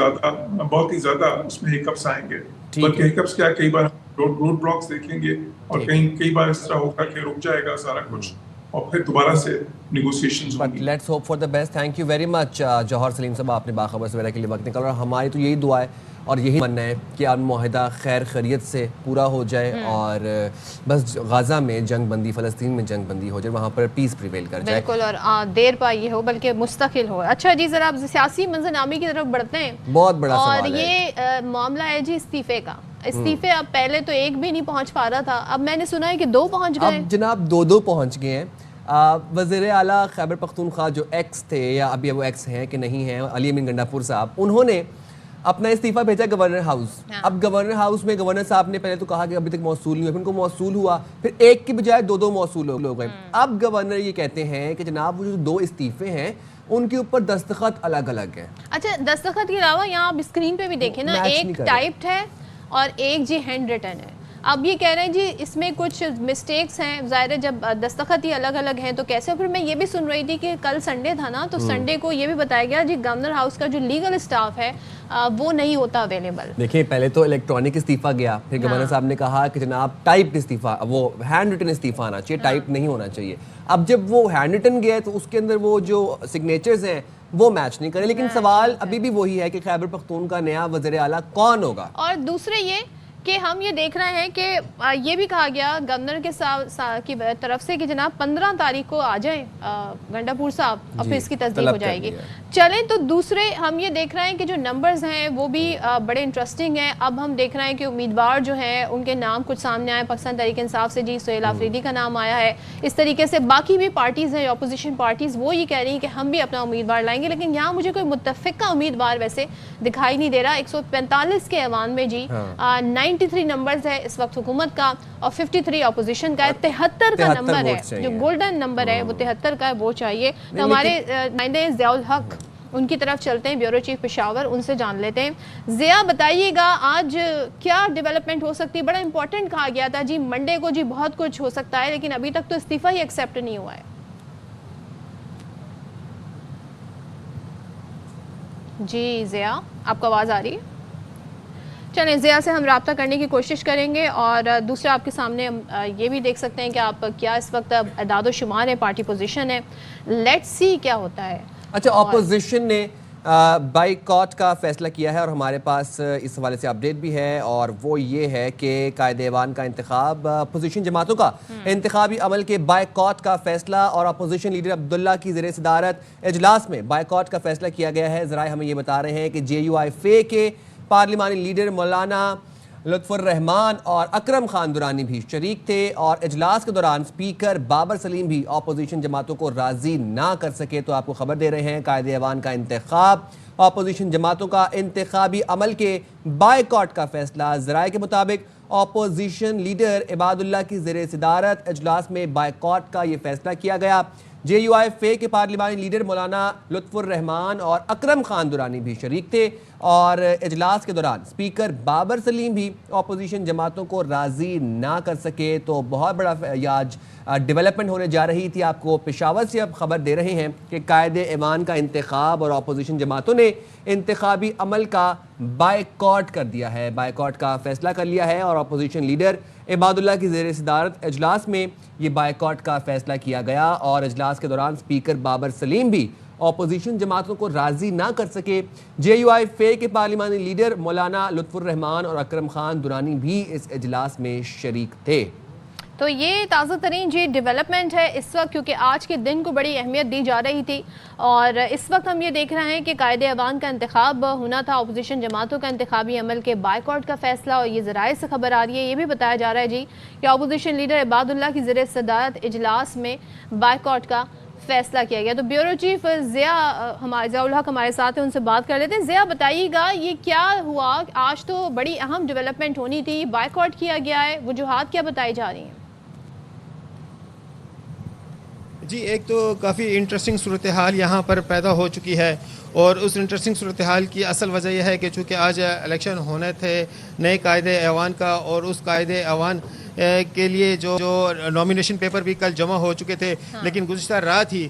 [SPEAKER 6] زیادہ اس میں ہیکپس آئیں گے. بلکہ ہیکپس کیا, کئی بار روڈ بلاکس دیکھیں گے, اور کئی بار اس طرح ہوگا کہ رک جائے گا سارا کچھ, اور پھر دوبارہ سے نیگوسیشنز ہوں گی.
[SPEAKER 1] Let's hope for the best. Thank you very much Johar Saleem صاحب, آپ نے باخبر سویرا کے لیے وقت نکالا, اور ہماری تو یہی دعا ہے اور یہی مننا ہے کہ امن معاہدہ خیر خیریت سے پورا ہو جائے, اور بس غازہ میں جنگ بندی, فلسطین میں جنگ بندی ہو جائے, وہاں پر پیس پریویل کر جائے.
[SPEAKER 2] بالکل, اور دیر پا یہ ہو بلکہ مستقل ہو. اچھا جی, ذرا آپ سیاسی منظرنامے کی طرف بڑھتے ہیں.
[SPEAKER 1] بہت بڑا سوال ہے,
[SPEAKER 2] اور یہ معاملہ ہے جی استعفے کا. استعفے اب پہلے تو ایک بھی نہیں پہنچ پا رہا تھا, اب میں نے سنا ہے کہ 2 پہنچ گئے.
[SPEAKER 1] اب جناب 2 پہنچ گئے ہیں. وزیر اعلیٰ خیبر پختونخوا جو ایکس تھے, یا ابھی وہ ایکس ہیں کہ نہیں ہیں, علی امین گنڈاپور صاحب, انہوں نے اپنا استعفیٰ بھیجا گورنر ہاؤس. اب گورنر ہاؤس میں گورنر صاحب نے پہلے تو کہا کہ ابھی تک موصول نہیں ہوا, پھر ان کو موصول ہوا, پھر ایک کی بجائے 2 موصول ہو گئے. اب گورنر یہ کہتے ہیں کہ جناب وہ جو 2 استعفے ہیں ان کے اوپر دستخط الگ الگ ہیں.
[SPEAKER 2] اچھا, دستخط کے علاوہ یہاں آپ اسکرین پہ بھی دیکھیں نا, ایک ٹائپڈ ہے اور ایک جی ہینڈ ریٹن ہے. اب یہ کہہ رہے ہیں جی اس میں کچھ مسٹیکس ہیں, ظاہر ہے جب دستخط ہی الگ الگ ہیں تو کیسے. پھر میں یہ بھی سن رہی تھی کہ کل سنڈے تھا نا, تو سنڈے کو یہ بھی بتایا گیا جی گورنر ہاؤس کا جو لیگل اسٹاف ہے وہ نہیں ہوتا اویلیبل.
[SPEAKER 1] دیکھیں پہلے تو الیکٹرانک استعفیٰ گیا, پھر گورنر صاحب نے کہا کہ جناب ٹائپڈ استعفیٰ, وہ ہینڈ ریٹن استعفیٰ آنا چاہیے, ٹائپ نہیں ہونا چاہیے. اب جب وہ ہینڈ ریٹن گیا تو اس کے اندر وہ جو سگنیچرز ہیں وہ میچ نہیں کرے. لیکن سوال ابھی بھی وہی ہے کہ خیبر پختون کا نیا وزیر اعلیٰ کون ہوگا. اور
[SPEAKER 2] دوسرے یہ کہ ہم یہ دیکھ رہے ہیں کہ یہ بھی کہا گیا گورنر کے کی طرف سے کہ جناب 15 تاریخ کو آ جائیں گنڈاپور صاحب, اور پھر اس کی تصدیق ہو جائے گی. چلیں تو دوسرے ہم یہ دیکھ رہے ہیں کہ جو نمبرز ہیں وہ بھی بڑے انٹرسٹنگ ہیں. اب ہم دیکھ رہے ہیں کہ امیدوار جو ہیں ان کے نام کچھ سامنے آئے. پاکستان تحریک انصاف سے جی سہیل آفریدی کا نام آیا ہے. اس طریقے سے باقی بھی پارٹیز ہیں, اپوزیشن پارٹیز, وہ یہ کہہ رہی ہیں کہ ہم بھی اپنا امیدوار لائیں گے, لیکن یہاں مجھے کوئی متفقہ امیدوار ویسے دکھائی نہیں دے رہا. 145 کے ایوان میں جی 93 نمبرز ہے اس وقت حکومت کا اور 53 اپوزیشن کا ہے. 73 کا نمبر ہے جو گولڈن نمبر ہے, وہ 73 کا ہے, وہ چاہیے. تو ہمارے نمائندے ضیاء الحق ان کی طرف چلتے ہیں, بیورو چیف پشاور, ان سے جان لیتے ہیں. ضیاء بتائیے گا آج کیا ڈیولپمنٹ ہو سکتی ہے؟ بڑا امپورٹنٹ کہا گیا تھا جی منڈے کو جی بہت کچھ ہو سکتا ہے, لیکن ابھی تک تو استعفیٰ ہی ایکسیپٹ نہیں ہوا ہے. جی ضیاء آپ کو آواز آ رہی ہے؟ چلیں ضیاء سے ہم رابطہ کرنے کی کوشش کریں گے. اور دوسرا آپ کے سامنے ہم یہ بھی دیکھ سکتے ہیں کہ آپ کیا اس وقت اعداد و شمار ہے, پارٹی پوزیشن ہے, لیٹس سی کیا ہوتا ہے.
[SPEAKER 1] اچھا, اپوزیشن نے بائیکاٹ کا فیصلہ کیا ہے اور ہمارے پاس اس حوالے سے اپڈیٹ بھی ہے, اور وہ یہ ہے کہ قائد ایوان کا انتخاب, اپوزیشن جماعتوں کا انتخابی عمل کے بائیکاٹ کا فیصلہ, اور اپوزیشن لیڈر عبداللہ کی زیر صدارت اجلاس میں بائیکاٹ کا فیصلہ کیا گیا ہے. ذرائع ہمیں یہ بتا رہے ہیں کہ JUIF کے پارلیمانی لیڈر مولانا لطف الرحمان اور اکرم خان درانی بھی شریک تھے, اور اجلاس کے دوران سپیکر بابر سلیم بھی اپوزیشن جماعتوں کو راضی نہ کر سکے. تو آپ کو خبر دے رہے ہیں قائد ایوان کا انتخاب, اپوزیشن جماعتوں کا انتخابی عمل کے بائیکاٹ کا فیصلہ. ذرائع کے مطابق اپوزیشن لیڈر عباد اللہ کی زیر صدارت اجلاس میں بائیکاٹ کا یہ فیصلہ کیا گیا. JUIF کے پارلیمانی لیڈر مولانا لطف الرحمان اور اکرم خان درانی بھی شریک تھے, اور اجلاس کے دوران سپیکر بابر سلیم بھی اپوزیشن جماعتوں کو راضی نہ کر سکے. تو بہت بڑا آج ڈیولپمنٹ ہونے جا رہی تھی. آپ کو پشاور سے اب خبر دے رہے ہیں کہ قائد ایوان کا انتخاب اور اپوزیشن جماعتوں نے انتخابی عمل کا بائیکاٹ کر دیا ہے, بائیکاٹ کا فیصلہ کر لیا ہے, اور اپوزیشن لیڈر عباد اللہ کی زیر صدارت اجلاس میں یہ بائیکاٹ کا فیصلہ کیا گیا. اور اجلاس کے دوران سپیکر بابر سلیم بھی اپوزیشن جماعتوں کو راضی نہ کر سکے. JUIF کے پارلیمانی لیڈر مولانا لطف الرحمان اور اکرم خان درانی بھی اس اجلاس میں شریک تھے.
[SPEAKER 2] تو یہ تازہ ترین جی ڈیولپمنٹ ہے اس وقت, کیونکہ آج کے دن کو بڑی اہمیت دی جا رہی تھی, اور اس وقت ہم یہ دیکھ رہے ہیں کہ قائد ایوان کا انتخاب ہونا تھا, اپوزیشن جماعتوں کا انتخابی عمل کے بائیکاٹ کا فیصلہ, اور یہ ذرائع سے خبر آ رہی ہے, یہ بھی بتایا جا رہا ہے جی کہ اپوزیشن لیڈر عباد اللہ کی زیر صدارت اجلاس میں بائیکاٹ کا فیصلہ کیا گیا. تو بیورو چیف ضیاء الحق ہمارے ساتھ ہیں, ان سے بات کر لیتے ہیں. ضیاء بتائیے گا یہ کیا ہوا آج؟ تو بڑی اہم ڈیولپمنٹ ہونی تھی, بائیکاٹ کیا گیا ہے, وجوہات کیا بتائی جا رہی ہیں؟
[SPEAKER 7] جی, ایک تو کافی انٹرسٹنگ صورتحال یہاں پر پیدا ہو چکی ہے, اور اس انٹرسٹنگ صورتحال کی اصل وجہ یہ ہے کہ چونکہ آج الیکشن ہونے تھے نئے قائد ایوان کا, اور اس قائد ایوان کے لیے جو نامینیشن پیپر بھی کل جمع ہو چکے تھے, لیکن گزشتہ رات ہی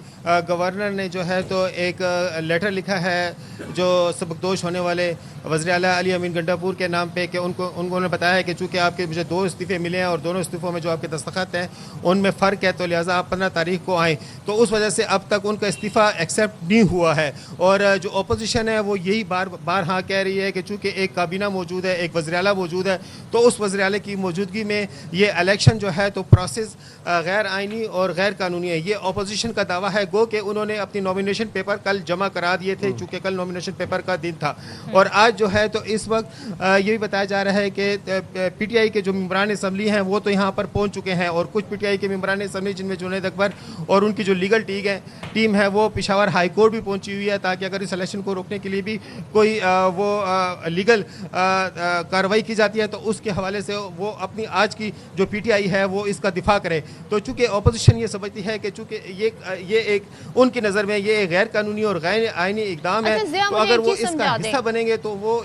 [SPEAKER 7] گورنر نے جو ہے تو ایک لیٹر لکھا ہے جو سبکدوش ہونے والے وزیر اعلیٰ علی امین گنڈاپور کے نام پہ, کہ انہوں نے بتایا ہے کہ چونکہ آپ کے مجھے 2 استعفے ملے ہیں اور دونوں استعفوں میں جو آپ کے دستخط ہیں ان میں فرق ہے, تو لہٰذا آپ 15 تاریخ کو آئیں. تو اس وجہ سے اب تک ان کا استعفیٰ ایکسیپٹ نہیں ہوا ہے, اور جو اپوزیشن ہے وہ یہی بار ہاں کہہ رہی ہے کہ چونکہ ایک کابینہ موجود ہے, ایک وزیر اعلیٰ موجود ہے, تو اس وزیر اعلیٰ کی موجودگی میں یہ الیکشن جو ہے تو پروسیس غیر آئینی اور غیر قانونی ہے. یہ اپوزیشن کا دعویٰ ہے, گو کہ انہوں نے اپنی نامینیشن پیپر کل جمع کرا دیے تھے, چونکہ کل نامینیشن پیپر کا دن تھا, اور آج جو ہے تو اس وقت یہ بھی بتایا جا رہا ہے کہ PTI کے جو ممبران اسمبلی ہیں وہ تو یہاں پر پہنچ چکے ہیں, اور کچھ PTI کے ممبران اسمبلی جن میں جنید اکبر اور ان کی جو لیگل ٹیم ہے وہ پشاور ہائی کورٹ بھی پہنچی ہوئی ہے, تاکہ اگر اس الیکشن کو روکنے کے لیے بھی کوئی وہ لیگل کارروائی کی جاتی ہے تو اس کے حوالے سے وہ اپنی آج کی جو PTI ہے وہ اس کا دفاع کرے. تو چونکہ اپوزیشن یہ سمجھتی ہے کہ چونکہ یہ ایک ان کی نظر میں یہ غیر قانونی اور غیر آئینی اقدام ہے, تو اگر وہ اس کا حصہ بنیں گے تو وہ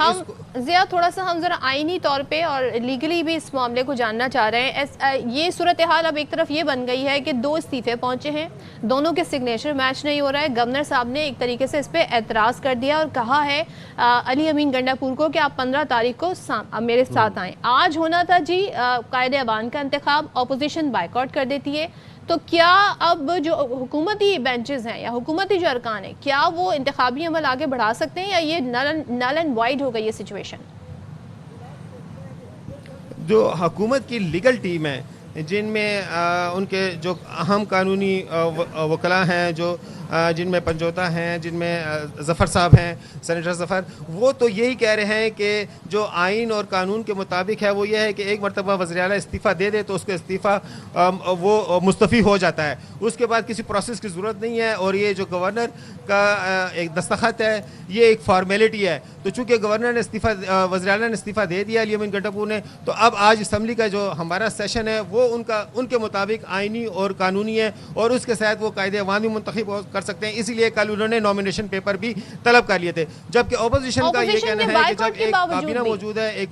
[SPEAKER 2] ضیاء تھوڑا سا ہم ذرا آئینی طور پہ اور لیگلی بھی اس معاملے کو جاننا چاہ رہے ہیں. یہ صورتحال اب ایک طرف یہ بن گئی ہے کہ 2 استعفے پہنچے ہیں, دونوں کے سگنیچر میچ نہیں ہو رہا ہے. گورنر صاحب نے ایک طریقے سے اس پہ اعتراض کر دیا اور کہا ہے علی امین گنڈاپور کو کہ آپ 15 تاریخ کو میرے ساتھ آئیں. آج ہونا تھا جی قائد ایوان کا انتخاب, اپوزیشن بائیکاٹ کر دیتی ہے, تو کیا اب جو حکومتی بینچز ہیں یا حکومتی جو ارکان ہیں کیا وہ انتخابی عمل آگے بڑھا سکتے ہیں, یا یہ نل اینڈ وائڈ ہو گئی یہ سچویشن؟
[SPEAKER 7] جو حکومت کی لیگل ٹیم ہے جن میں ان کے جو اہم قانونی وکلاء ہیں، جو جن میں پنجوتا ہیں، جن میں ظفر صاحب ہیں، سینیٹر ظفر، وہ تو یہی کہہ رہے ہیں کہ جو آئین اور قانون کے مطابق ہے وہ یہ ہے کہ ایک مرتبہ وزیر اعلیٰ استعفیٰ دے دے تو اس کا استعفیٰ وہ مستعفی ہو جاتا ہے، اس کے بعد کسی پروسیس کی ضرورت نہیں ہے، اور یہ جو گورنر کا ایک دستخط ہے یہ ایک فارمیلٹی ہے۔ تو چونکہ گورنر نے وزیر اعلیٰ نے استعفیٰ دے دیا علی امین گنڈاپور نے، تو اب آج اسمبلی کا جو ہمارا سیشن ہے وہ ان کے مطابق آئینی اور قانونی ہے، اور اس کے ساتھ وہ قائد اعوان بھی منتخب کر سکتے ہیں، اسی لیے کل انہوں نے نامینیشن پیپر بھی طلب کر لیے تھے۔ جبکہ اپوزیشن کا یہ کہنا ہے کہ جب ایک کابینہ موجود ہے،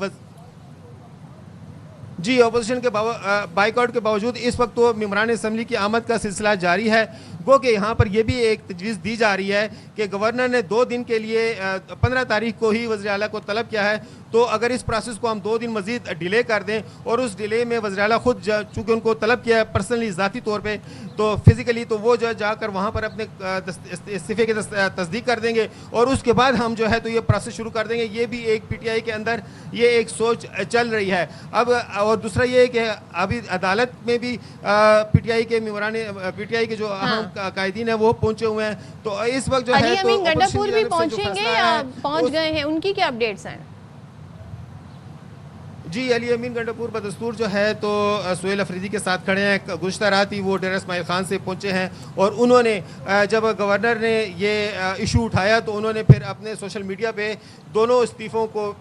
[SPEAKER 7] جی اپوزیشن کے بائیک آؤٹ کے باوجود اس وقت تو ممبران اسمبلی کی آمد کا سلسلہ جاری ہے، گو کہ یہاں پر یہ بھی ایک تجویز دی جا رہی ہے کہ گورنر نے 2 دن کے لیے 15 تاریخ کو ہی وزیر اعلیٰ کو طلب کیا ہے، تو اگر اس پروسیس کو ہم 2 دن مزید ڈیلے کر دیں، اور اس ڈیلے میں وزیر اعلیٰ خود چونکہ ان کو طلب کیا ہے پرسنلی ذاتی طور پہ، تو فزیکلی تو وہ جا کر وہاں پر اپنے استعفے کی تصدیق کر دیں گے، اور اس کے بعد ہم جو ہے تو یہ پروسیس شروع کر دیں گے۔ یہ بھی ایک پی ٹی آئی کے اندر یہ ایک سوچ چل رہی ہے اب، اور دوسرا یہ ہے کہ ابھی عدالت میں بھی پی ٹی آئی کے ممبران پی ٹی آئی کے جو اہم قائدین ہیں وہ پہنچے ہوئے ہیں، تو اس وقت جو ہے
[SPEAKER 2] علی
[SPEAKER 7] تو
[SPEAKER 2] امین گنڈاپور بھی پہنچیں گے یا پہنچ گئے ہیں، ان کی کیا اپڈیٹس ہیں؟
[SPEAKER 7] جی علی امین گنڈاپور بدستور جو ہے تو سہیل افریدی کے ساتھ کھڑے ہیں، گزشتہ رات ہی وہ ڈیرہ اسماعیل خان سے پہنچے ہیں، اور انہوں نے جب گورنر نے یہ ایشو اٹھایا تو انہوں نے پھر اپنے سوشل میڈیا پہ دونوں استعفوں کو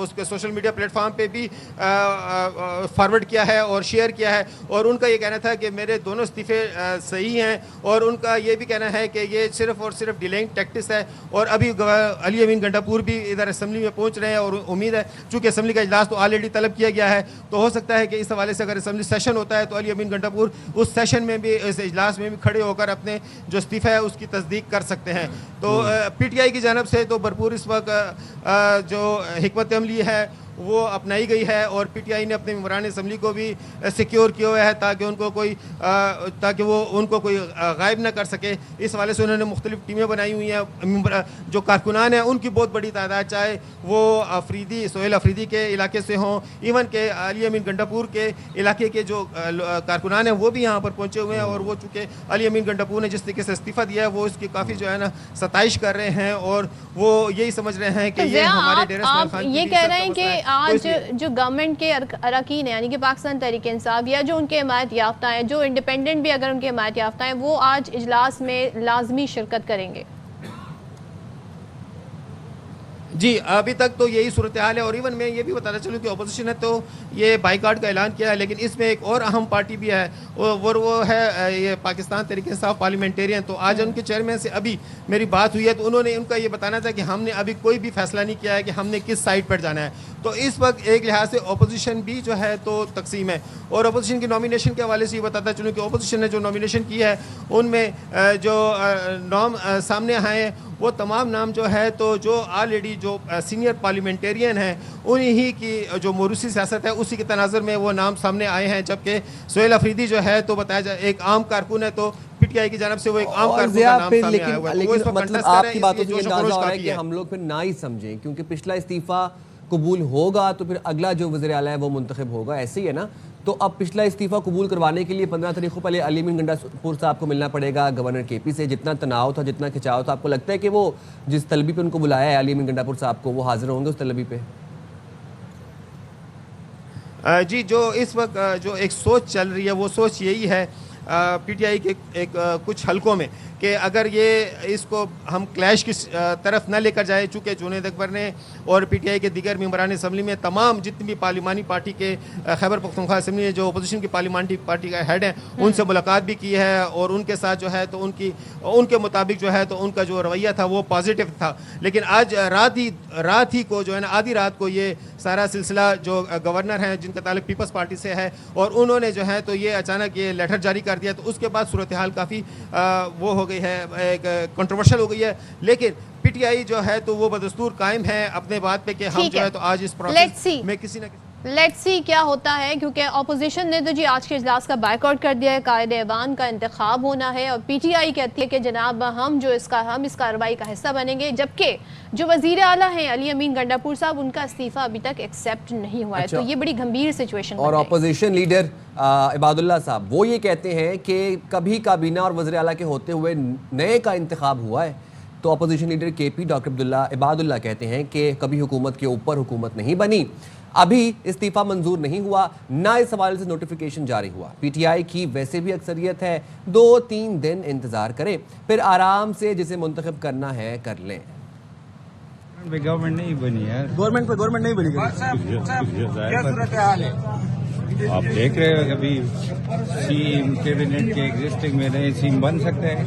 [SPEAKER 7] اس کے سوشل میڈیا پلیٹ فارم پہ بھی فارورڈ کیا ہے اور شیئر کیا ہے، اور ان کا یہ کہنا تھا کہ میرے دونوں استعفے صحیح ہیں، اور ان کا یہ بھی کہنا ہے کہ یہ صرف اور صرف ڈیلینگ ٹیکٹس ہے، اور ابھی علی امین گنڈاپور بھی ادھر اسمبلی میں پہنچ رہے ہیں، اور امید ہے چونکہ اسمبلی کا اجلاس تو آلریڈی طلب کیا گیا ہے، تو ہو سکتا ہے کہ اس حوالے سے اگر اسمبلی سیشن ہوتا ہے تو علی امین گنڈاپور اس سیشن میں بھی، اس اجلاس میں بھی کھڑے ہو کر اپنے جو استعفیٰ ہے اس کی تصدیق کر سکتے ہیں۔ تو پی ٹی آئی کی جانب سے تو بھرپور اس وقت جو حکمت عملی ہے وہ اپنائی گئی ہے، اور پی ٹی آئی نے اپنے ممبران اسمبلی کو بھی سیکیور کیا ہوا ہے تاکہ وہ ان کو کوئی غائب نہ کر سکے۔ اس حوالے سے انہوں نے مختلف ٹیمیں بنائی ہوئی ہیں، جو کارکنان ہیں ان کی بہت بڑی تعداد، چاہے وہ سہیل افریدی کے علاقے سے ہوں، ایون کہ علی امین گنڈاپور کے علاقے کے جو کارکنان ہیں وہ بھی یہاں پر پہنچے ہوئے ہیں، اور وہ چونکہ علی امین گنڈاپور نے جس طریقے سے استعفیٰ دیا ہے وہ اس کی کافی جو ہے نا ستائش کر رہے ہیں، اور وہ یہی سمجھ رہے ہیں کہ یہ ہمارے ڈیرہ اسماعیل خان کی
[SPEAKER 2] یہ کہہ رہے ہیں کہ آج جو گورنمنٹ کے اراکین ہیں یعنی کہ پاکستان تحریک انصاف یا جو ان کے حمایت یافتہ ہیں، جو انڈیپینڈنٹ بھی اگر ان کے حمایت یافتہ ہیں، وہ آج اجلاس میں لازمی شرکت کریں گے؟
[SPEAKER 7] جی ابھی تک تو یہی صورتحال ہے، اور ایون میں یہ بھی بتانا چلوں کہ اپوزیشن نے تو یہ بائیکاٹ کا اعلان کیا ہے، لیکن اس میں ایک اور اہم پارٹی بھی ہے، وہ ہے یہ پاکستان تحریک انصاف پارلیمنٹیرین۔ تو آج ان کے چیئرمین سے ابھی میری بات ہوئی ہے، تو انہوں نے ان کا یہ بتانا تھا کہ ہم نے ابھی کوئی بھی فیصلہ نہیں کیا ہے کہ ہم نے کس سائڈ پر جانا ہے۔ تو اس وقت ایک لحاظ سے اپوزیشن بھی جو ہے تو تقسیم ہے، اور اپوزیشن کی نامینیشن کے حوالے سے یہ بتاتا چلوں کہ اپوزیشن نے جو نامینیشن کی ہے ان میں جو نام سامنے آئے ہیں وہ تمام نام جو ہے تو جو آلریڈی جو سینئر پارلیمنٹیرین ہیں انہی کی جو موروثی سیاست ہے اسی کے تناظر میں وہ نام سامنے آئے ہیں، جبکہ سہیل افریدی جو ہے تو بتایا جائے ایک عام کارکن ہے، تو پی ٹی آئی کی جانب سے وہ ایک عام کارکن کا نام سامنے آیا ہوا ہے۔
[SPEAKER 1] لیکن مطلب آپ کی باتوں سے یہ اندازہ ہو رہا ہے کہ ہم لوگ پھر نہ ہی سمجھیں، کیونکہ پچھلا استعفیٰ قبول ہوگا تو پھر اگلا جو وزیر اعلیٰ ہے وہ منتخب ہوگا، ایسے ہی ہے نا؟ تو اب پچھلا استعفیٰ قبول کروانے کے لیے 15 تاریخ کو پہلے علی امین گنڈاپور صاحب کو ملنا پڑے گا گورنر کے پی سے۔ جتنا تناؤ تھا، جتنا کھچاؤ تھا، آپ کو لگتا ہے کہ وہ جس طلبی پہ ان کو بلایا ہے علی امین گنڈاپور صاحب کو، وہ حاضر ہوں گے اس طلبی پہ؟
[SPEAKER 7] جی جو اس وقت جو ایک سوچ چل رہی ہے وہ سوچ یہی ہے پی ٹی آئی کے ایک کچھ حلقوں میں کہ اگر یہ اس کو ہم کلیش کی طرف نہ لے کر جائے، چونکہ جنید اکبر نے اور پی ٹی آئی کے دیگر ممبران اسمبلی میں تمام جتنی بھی پارلیمانی پارٹی کے خیبر پختونخوا اسمبلی میں جو اپوزیشن کی پارلیمانی پارٹی کا ہیڈ ہیں ان سے ملاقات بھی کی ہے، اور ان کے ساتھ جو ہے تو ان کے مطابق جو ہے تو ان کا جو رویہ تھا وہ پازیٹیو تھا۔ لیکن آج رات ہی کو جو ہے نا آدھی رات کو یہ سارا سلسلہ جو گورنر ہیں جن کا تعلق پیپلز پارٹی سے ہے، اور انہوں نے جو ہے تو یہ اچانک یہ لیٹر جاری کر دیا، تو اس کے بعد صورتحال کافی وہ ہو گئی ہے، ایک کنٹروورشل ہو گئی ہے۔ لیکن پی ٹی آئی جو ہے تو وہ بدستور قائم ہے اپنے بات پہ کہ ہم جو ہے تو آج اس پروسیس میں کسی نہ کسی
[SPEAKER 2] لیٹس سی کیا ہوتا ہے، کیونکہ اپوزیشن نے تو جی آج کے اجلاس کا بائیک آؤٹ کر دیا ہے، قائد ایوان کا انتخاب ہونا ہے، اور پی ٹی آئی کہتی ہے کہ جناب ہم اس کارروائی کا حصہ بنیں گے، جبکہ جو وزیر اعلیٰ ہیں علی امین گنڈاپور صاحب، ان کا استعفیٰ ابھی تک ایکسیپٹ نہیں ہوا ہے. تو یہ بڑی گمبھیر سچویشن.
[SPEAKER 1] اور اپوزیشن لیڈر عباد اللہ صاحب وہ یہ کہتے ہیں کہ کبھی کابینہ اور وزیر اعلیٰ کے ہوتے ہوئے نئے کا انتخاب ہوا ہے. تو اپوزیشن لیڈر کے پی ڈاکٹر عباد اللہ کہتے ہیں کہ کبھی حکومت کے اوپر حکومت نہیں بنی، ابھی استعفیٰ منظور نہیں ہوا، نہ اس حوالے سے نوٹیفیکیشن جاری ہوا. پی ٹی آئی کی ویسے بھی اکثریت ہے، 2-3 دن انتظار کریں، پھر آرام سے جسے منتخب کرنا ہے کر لیں.
[SPEAKER 8] گورنمنٹ نہیں بنی ہے،
[SPEAKER 9] گورنمنٹ نہیں بنی.
[SPEAKER 8] کیا صورتحال ہے آپ دیکھ رہے ہو؟ کبھی سیم کیبنٹ کے ایگزسٹنگ میں نئے سیم بن سکتے ہیں.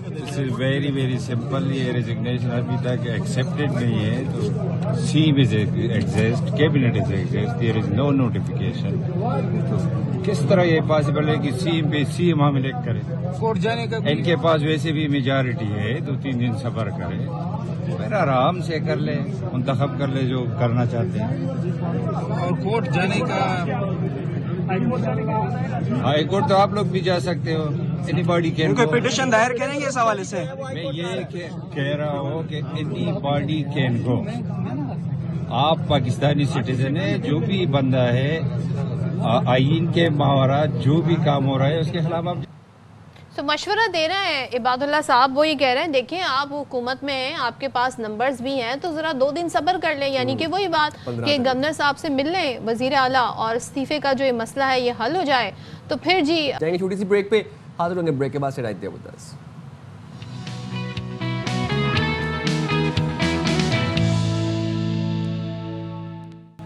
[SPEAKER 8] It's very very simple. یہ ریزگنیشن ابھی تک ایکسیپٹڈ نہیں ہے. تو same is exist, cabinet is exist, there is no notification. تو کس طرح یہ پاسبل ہے کہ سیم پہ سیم ہم الیکٹ کریں؟
[SPEAKER 9] کورٹ جانے کا
[SPEAKER 8] ان کے پاس ویسے بھی میجارٹی ہے، 2-3 دن صبر کریں، پھر آرام سے کر لیں، منتخب کر لیں جو کرنا چاہتے ہیں.
[SPEAKER 9] اور کورٹ جانے کا،
[SPEAKER 8] ہائی کورٹ تو آپ لوگ بھی جا سکتے ہو. Anybody can go.
[SPEAKER 9] Petition دائر کریں گے اس حوالے سے.
[SPEAKER 8] میں یہ کہہ رہا ہوں کہ اینی باڈی کین گو. آپ پاکستانی سٹیزن ہیں، جو بھی بندہ ہے آئین کے ماورا جو بھی کام ہو رہا ہے اس کے خلاف آپ
[SPEAKER 2] تو مشورہ دے رہے ہیں عباد اللہ صاحب. وہ یہ کہہ رہے ہیں دیکھیں آپ حکومت میں ہیں، آپ کے پاس نمبرز بھی ہیں، تو ذرا 2 دن صبر کر لیں. یعنی کہ وہی بات کہ گورنر صاحب سے مل لیں وزیر اعلیٰ، اور استعفے کا جو یہ مسئلہ ہے یہ حل ہو جائے تو پھر جی
[SPEAKER 1] جائیں گے چھوٹی سی بریک پہ. حاضر ہوں گے بریک کے بعد. سے دیا بتاس.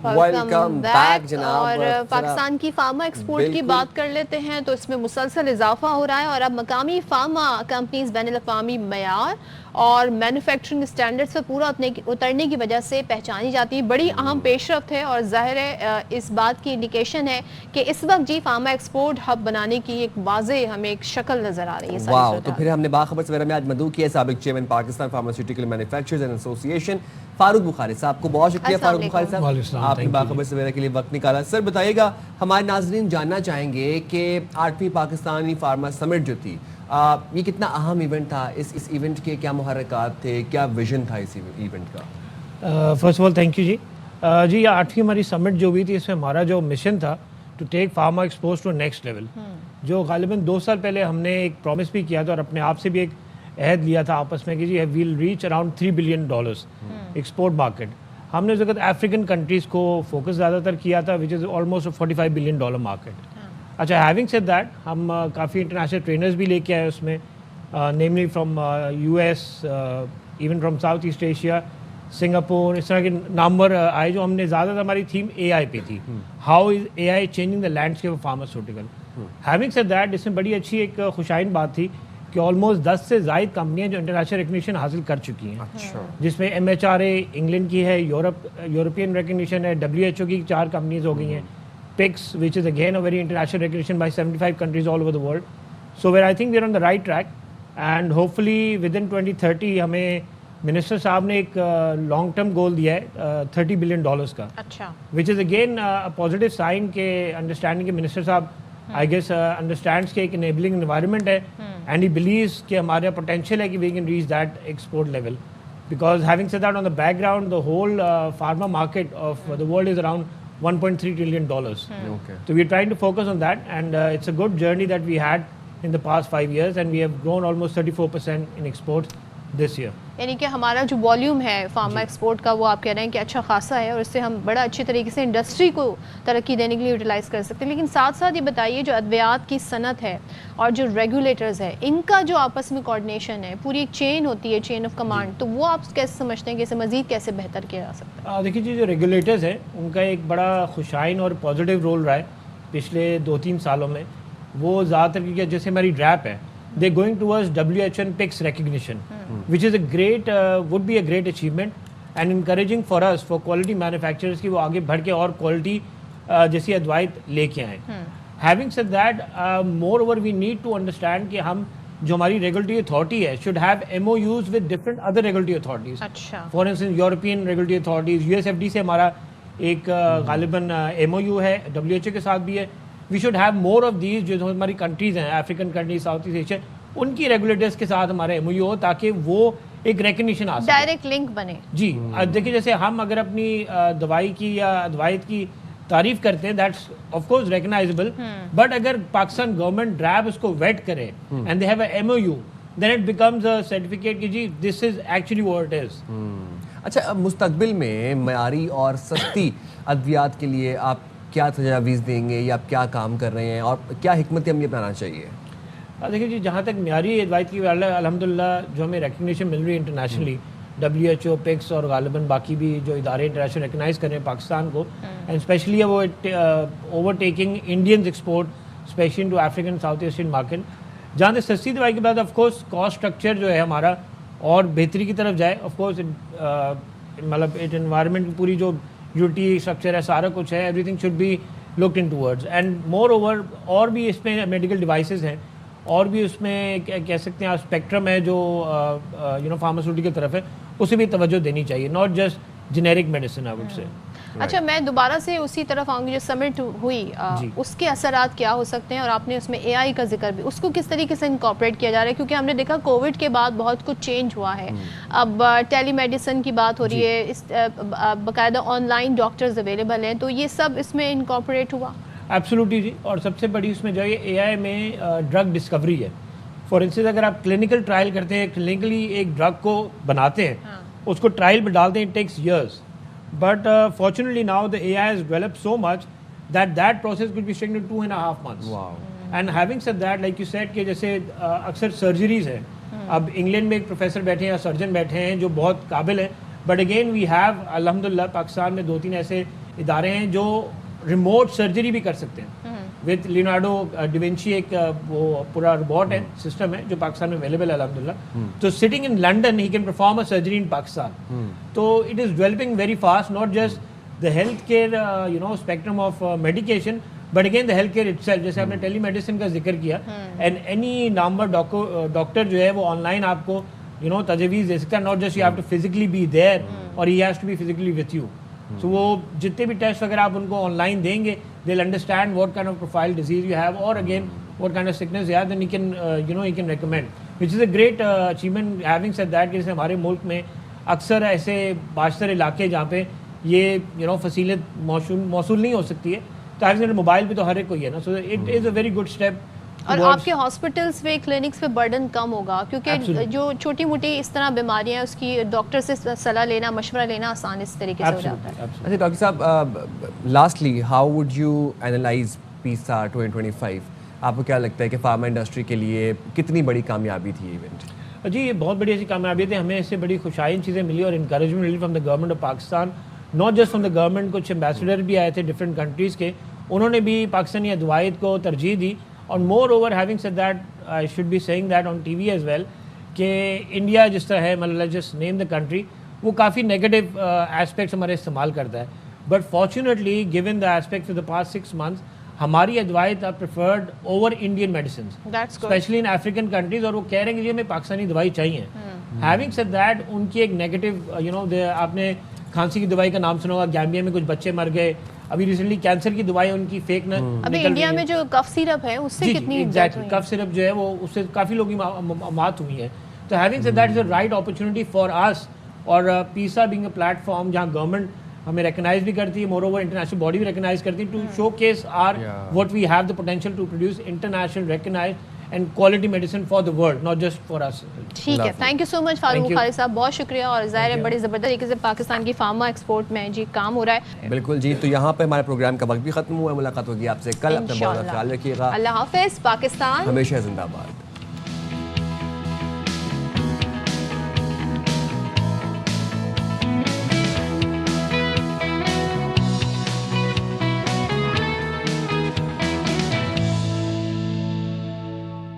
[SPEAKER 2] ویلکم بیک جناب. اور پاکستان کی فارما ایکسپورٹ کی بات کر لیتے ہیں تو اس میں مسلسل اضافہ ہو رہا ہے، اور اب مقامی فارما کمپنیز بین الاقوامی معیار اور مینوفیکچرنگ سٹینڈرڈز پر پورا اترنے کی وجہ سے پہچانی جاتی ہے. بڑی اہم پیش رفت ہے، اور ظاہر ہے اس بات کی انڈیکیشن ہے کہ اس وقت جی فارما ایکسپورٹ ہب بنانے کی ایک واضح ہمیں ایک شکل نظر آ رہی ہے.
[SPEAKER 1] واو. تو پھر ہم نے باخبر سویرا میں آج مدعو کیا سابق چیئرمین پاکستان فارماسیوٹیکل مینوفیکچررز ایسوسی ایشن فاروق بخاری صاحب کو. بہت شکریہ فاروق بخاری صاحب، آپ نے باخبر سویرا کے لیے وقت نکالا. سر بتائیے گا، ہمارے ناظرین جاننا چاہیں گے کہ 8ویں پاکستانی فارما سمٹ جو تھی، یہ کتنا اہم ایونٹ تھا، اس ایونٹ کے کیا محرکات تھے، کیا ویژن تھا اس ایونٹ کا؟
[SPEAKER 10] First of all thank you جی. جی یہ 8ویں ہماری سمٹ جو ہوئی تھی، اس میں ہمارا جو مشن تھا to take pharma export to next level, جو غالباً 2 سال پہلے ہم نے ایک پرومس بھی کیا تھا اور اپنے آپ سے بھی ایک عہد لیا تھا آپس میں کہ جی we'll reach around $3 billion export market. ہم نے اس وقت افریقن کنٹریز کو فوکس زیادہ تر کیا تھا، وچ از آلموسٹ $45 بلین مارکیٹ. اچھا، ہیونگ سیڈ دیٹ ہم کافی انٹرنیشنل ٹرینرز بھی لے کے آئے اس میں، namely from US، even from south east Asia, Singapore, اس طرح کے نامور آئے. جو ہم نے زیادہ تر ہماری تھیم AI پہ تھی، how is AI changing the landscape of pharmaceutical. Having said that اس میں بڑی اچھی ایک خوشائن بات تھی کہ آلموسٹ 10 سے زائد کمپنیاں جو انٹرنیشنل ریکگنیشن حاصل کر چکی ہیں، جس میں MHRA انگلینڈ کی ہے، یورپین ریکگنیشن ہے، WHO کی 4 کمپنیز ہو گئی ہیں، PICS which is again a very international recognition by 75 countries all over the world. So I think we're on the right track, and hopefully within 2030 ہمیں minister صاحب نے ایک long term goal دیا ہے $30 billion کا. اچھا. which is again a positive sign کہ understanding کہ منسٹر صاحب I guess understands کہ ایک enabling environment ہے and he believes کہ ہمارا potential ہے کہ we can reach that export level, because having said that on the background the whole pharma market of the world is around $1.3 trillion. So we are trying to focus on that, and it's a good journey that we had in the past 5 years, and we have grown almost 34% in exports this year.
[SPEAKER 2] یعنی کہ ہمارا جو volume ہے pharma export کا وہ آپ کہہ رہے ہیں کہ اچھا خاصا ہے، اور اس سے ہم بڑا اچھے طریقے سے انڈسٹری کو ترقی دینے کے لیے یوٹیلائز کر سکتے ہیں. لیکن ساتھ ساتھ یہ بتائیے جو ادویات کی صنعت ہے اور جو ریگولیٹرز ہے، ان کا جو آپس میں کوآرڈینیشن ہے، پوری ایک چین ہوتی ہے، چین آف کمانڈ، تو وہ آپ کیسے سمجھتے ہیں کہ اسے مزید کیسے بہتر کیا جا سکتا ہے؟
[SPEAKER 10] دیکھیے جی، جو ریگولیٹرز ہیں ان کا ایک بڑا خوشائن اور پازیٹیو رول رہا ہے پچھلے 2-3 سالوں میں. وہ زیادہ تر جیسے ہماری ڈریپ ہے، they're going towards WHO and PICS recognition, which is a great would be a great achievement and encouraging for us, for quality manufacturers, کہ وہ آگے بڑھ کے اور کوالٹی جیسی ادوائت لے کے آئیں. Having said that, moreover we need to understand کہ ہم جو ہماری ریگولیٹری اتھارٹی ہے should have MOUs with different other regulatory authorities.
[SPEAKER 2] اچھا.
[SPEAKER 10] For instance European regulatory authorities, USFD سے ہمارا ایک غالباً MOU ہے WHO کے ساتھ بھی ہے. We should have more of these جو ہماری کنٹریز ہیں African countries south east Asia ان کی ریگولیٹرز کے ساتھ ہمارا MOU ہو تاکہ وہ ایک ریکگنیشن آ سکے,
[SPEAKER 2] ڈائریکٹ لنک بنے.
[SPEAKER 10] جی دیکھیے جیسے ہم اگر اپنی دوائی کی یا ادوائیت کی تعریف کرتے ہیں that's of course recognisable, but اگر پاکستان گورنمنٹ ڈرائب اس کو ویٹ کرے and they have a MOU then it becomes a certificate کہ جی this is actually what it is.
[SPEAKER 1] اچھا, مستقبل میں معیاری اور سستی ادویات کے لیے آپ کیا تجاویز دیں گے یا آپ کیا کام کر رہے ہیں اور کیا حکمت عملی اپنانا چاہیے؟
[SPEAKER 10] دیکھیے جی جہاں تک معیاری ادوائیت کی الحمدللہ جو ہمیں ریکگنیشن مل رہی ہے انٹرنیشنلی, WHO, PICS اور غالباً باقی بھی جو ادارے انٹرنیشنل ریکگنائز کر رہے ہیں پاکستان کو, اینڈ اسپیشلی وہ overtaking Indians export specially to African South Asian market. جہاں تک سستی دوائی کے بعد آف کورس کاسٹ اسٹرکچر جو ہے ہمارا اور بہتری کی طرف جائے. آف کورس مطلب انوائرمنٹ کی پوری جو یوٹی اسٹرکچر ہے سارا کچھ ہے, everything should be looked in towards. And moreover اور بھی اس میں میڈیکل ڈیوائسز ہیں اور بھی اس میں کہہ سکتے ہیں اسپیکٹرم ہے جو فارماسیوٹیکل طرف ہے, اسے بھی توجہ دینی چاہیے, not just generic medicine I would say.
[SPEAKER 2] اچھا, میں دوبارہ سے اسی طرف آؤں گی. جو سمٹ ہوئی اس کے اثرات کیا ہو سکتے ہیں, اور آپ نے اس میں AI کا ذکر بھی, اس کو کس طریقے سے انکارپوریٹ کیا جا رہا ہے, کیونکہ ہم نے دیکھا کووڈ کے بعد بہت کچھ چینج ہوا ہے. اب ٹیلی میڈیسن کی بات ہو رہی ہے, باقاعدہ آن لائن ڈاکٹرز اویلیبل ہیں, تو یہ سب اس میں انکارپوریٹ ہوا؟
[SPEAKER 10] ایبسولوٹلی جی. اور سب سے بڑی اس میں جو ہے AI میں ڈرگ ڈسکوری ہے. فار انسٹنس اگر آپ کلینکل ٹرائل کرتے ہیں, کلینکلی ایک ڈرگ کو بناتے ہیں, اس کو ٹرائل میں ڈالتے ہیں, it takes years. But fortunately now the AI has developed so much that process could be taken in 2.5 months. Wow. And having said that, like you said کہ جیسے اکثر سرجریز ہیں, اب انگلینڈ میں ایک پروفیسر بیٹھے ہیں یا سرجن بیٹھے ہیں جو بہت قابل ہیں, بٹ اگین وی ہیو الحمدللہ پاکستان میں 2-3 ایسے ادارے ہیں جو ریموٹ سرجری بھی کر سکتے ہیں. وتھ لیونارڈو ڈیونچی ایک وہ پورا روبوٹ ہے, سسٹم ہے جو پاکستان میں اویلیبل ہے الحمدللہ. تو سٹنگ ان لنڈن ہی can perform a surgery in Pakistan. تو it is developing very fast, not just the health care spectrum of medication, but again the health care itself. جیسے آپ نے ٹیلی میڈیسن کا ذکر کیا, اینڈ اینی نامور doctor جو ہے وہ آن لائن آپ کو تجویز دے سکتا ہے, not just you have to physically be there اور he has to be physically with you. So وہ جتنے بھی ٹیسٹ وغیرہ آپ ان کو آن لائن دیں گے, they will understand what kind of profile disease you have, اور again what kind of sickness you have, then he can recommend, which is a great achievement. Having said that, جیسے ہمارے ملک میں اکثر ایسے باشتر علاقے جہاں پہ یہ فصیلت موصول نہیں ہو سکتی ہے, تو موبائل پہ تو ہر ایک کو ہی ہے نا. So it is a very good step.
[SPEAKER 2] اور آپ کے ہاسپٹلس پہ, کلینکس پہ برڈن کم ہوگا, کیونکہ جو چھوٹی موٹی اس طرح بیماریاں ہیں اس کی ڈاکٹر سے صلاح لینا, مشورہ لینا آسان اس طریقے سے ہو جاتا ہے.
[SPEAKER 1] اچھا ڈاکٹر صاحب, lastly how would you analyse PISA 2025؟ آپ کو کیا لگتا ہے کہ فارما انڈسٹری کے لیے کتنی بڑی کامیابی تھی یہ ایونٹ؟
[SPEAKER 10] جی یہ بہت بڑی ایسی کامیابی تھی, ہمیں اس سے بڑی خوشائن چیزیں ملی اور انکریجمنٹ ملی from the government of Pakistan, not just from the government. کچھ ایمبیسڈر بھی آئے تھے ڈفرینٹ کنٹریز کے, انہوں نے بھی پاکستانی ادوائیت کو ترجیح دی. اور moreover having said that, I should be seeing that on TV as well, کہ انڈیا جس طرح ہے, مطلب جسٹ نیم دا کنٹری, وہ کافی نیگیٹو ایسپیکٹس ہمارے استعمال کرتا ہے. But fortunately given the aspects of the past 6 months, ہماری ادوائیت are preferred over Indian medicines, especially in African countries, اور وہ کہہ رہے ہیں کہ یہ ہمیں پاکستانی دوائی چاہیے. ہیونگ سیڈ دیٹ, ان کی ایک نیگیٹو آپ نے کھانسی کی دوائی کا نام سنا ہوگا, گیمبیا میں کچھ بچے مر گئے, ابھی ریسنٹلی کینسر کی دوائی ان کی فیک نہ,
[SPEAKER 2] ابھی انڈیا میں جو کف سیرپ ہے اس سے کتنی
[SPEAKER 10] کف سیرپ جو ہے وہ اس سے کافی لوگوں کی موت ہوئی ہے. تو having said that is a right opportunity for us, اور PISA being a platform جہاں گورنمنٹ ہمیں ریکگنائز بھی کرتی ہے, مور اوور انٹرنیشنل باڈی بھی ریکگنائز کرتی ہے, to showcase or what we have the potential to produce international recognize and quality medicine for the world, not just for us.
[SPEAKER 2] ٹھیک ہے, تھینک یو سو مچ فاروق بخاری صاحب, بہت شکریہ. اور ظاہر ہے بڑی زبردست طریقے سے پاکستان کی فارما ایکسپورٹ میں جی کام ہو رہا ہے.
[SPEAKER 1] بالکل جی. تو یہاں پہ ہمارے پروگرام کا وقت بھی ختم ہوا ہے, ملاقات ہوگی آپ سے کل. اپنا بہت خیال رکھیے گا.
[SPEAKER 2] اللہ حافظ. پاکستان
[SPEAKER 1] ہمیشہ زندہ باد.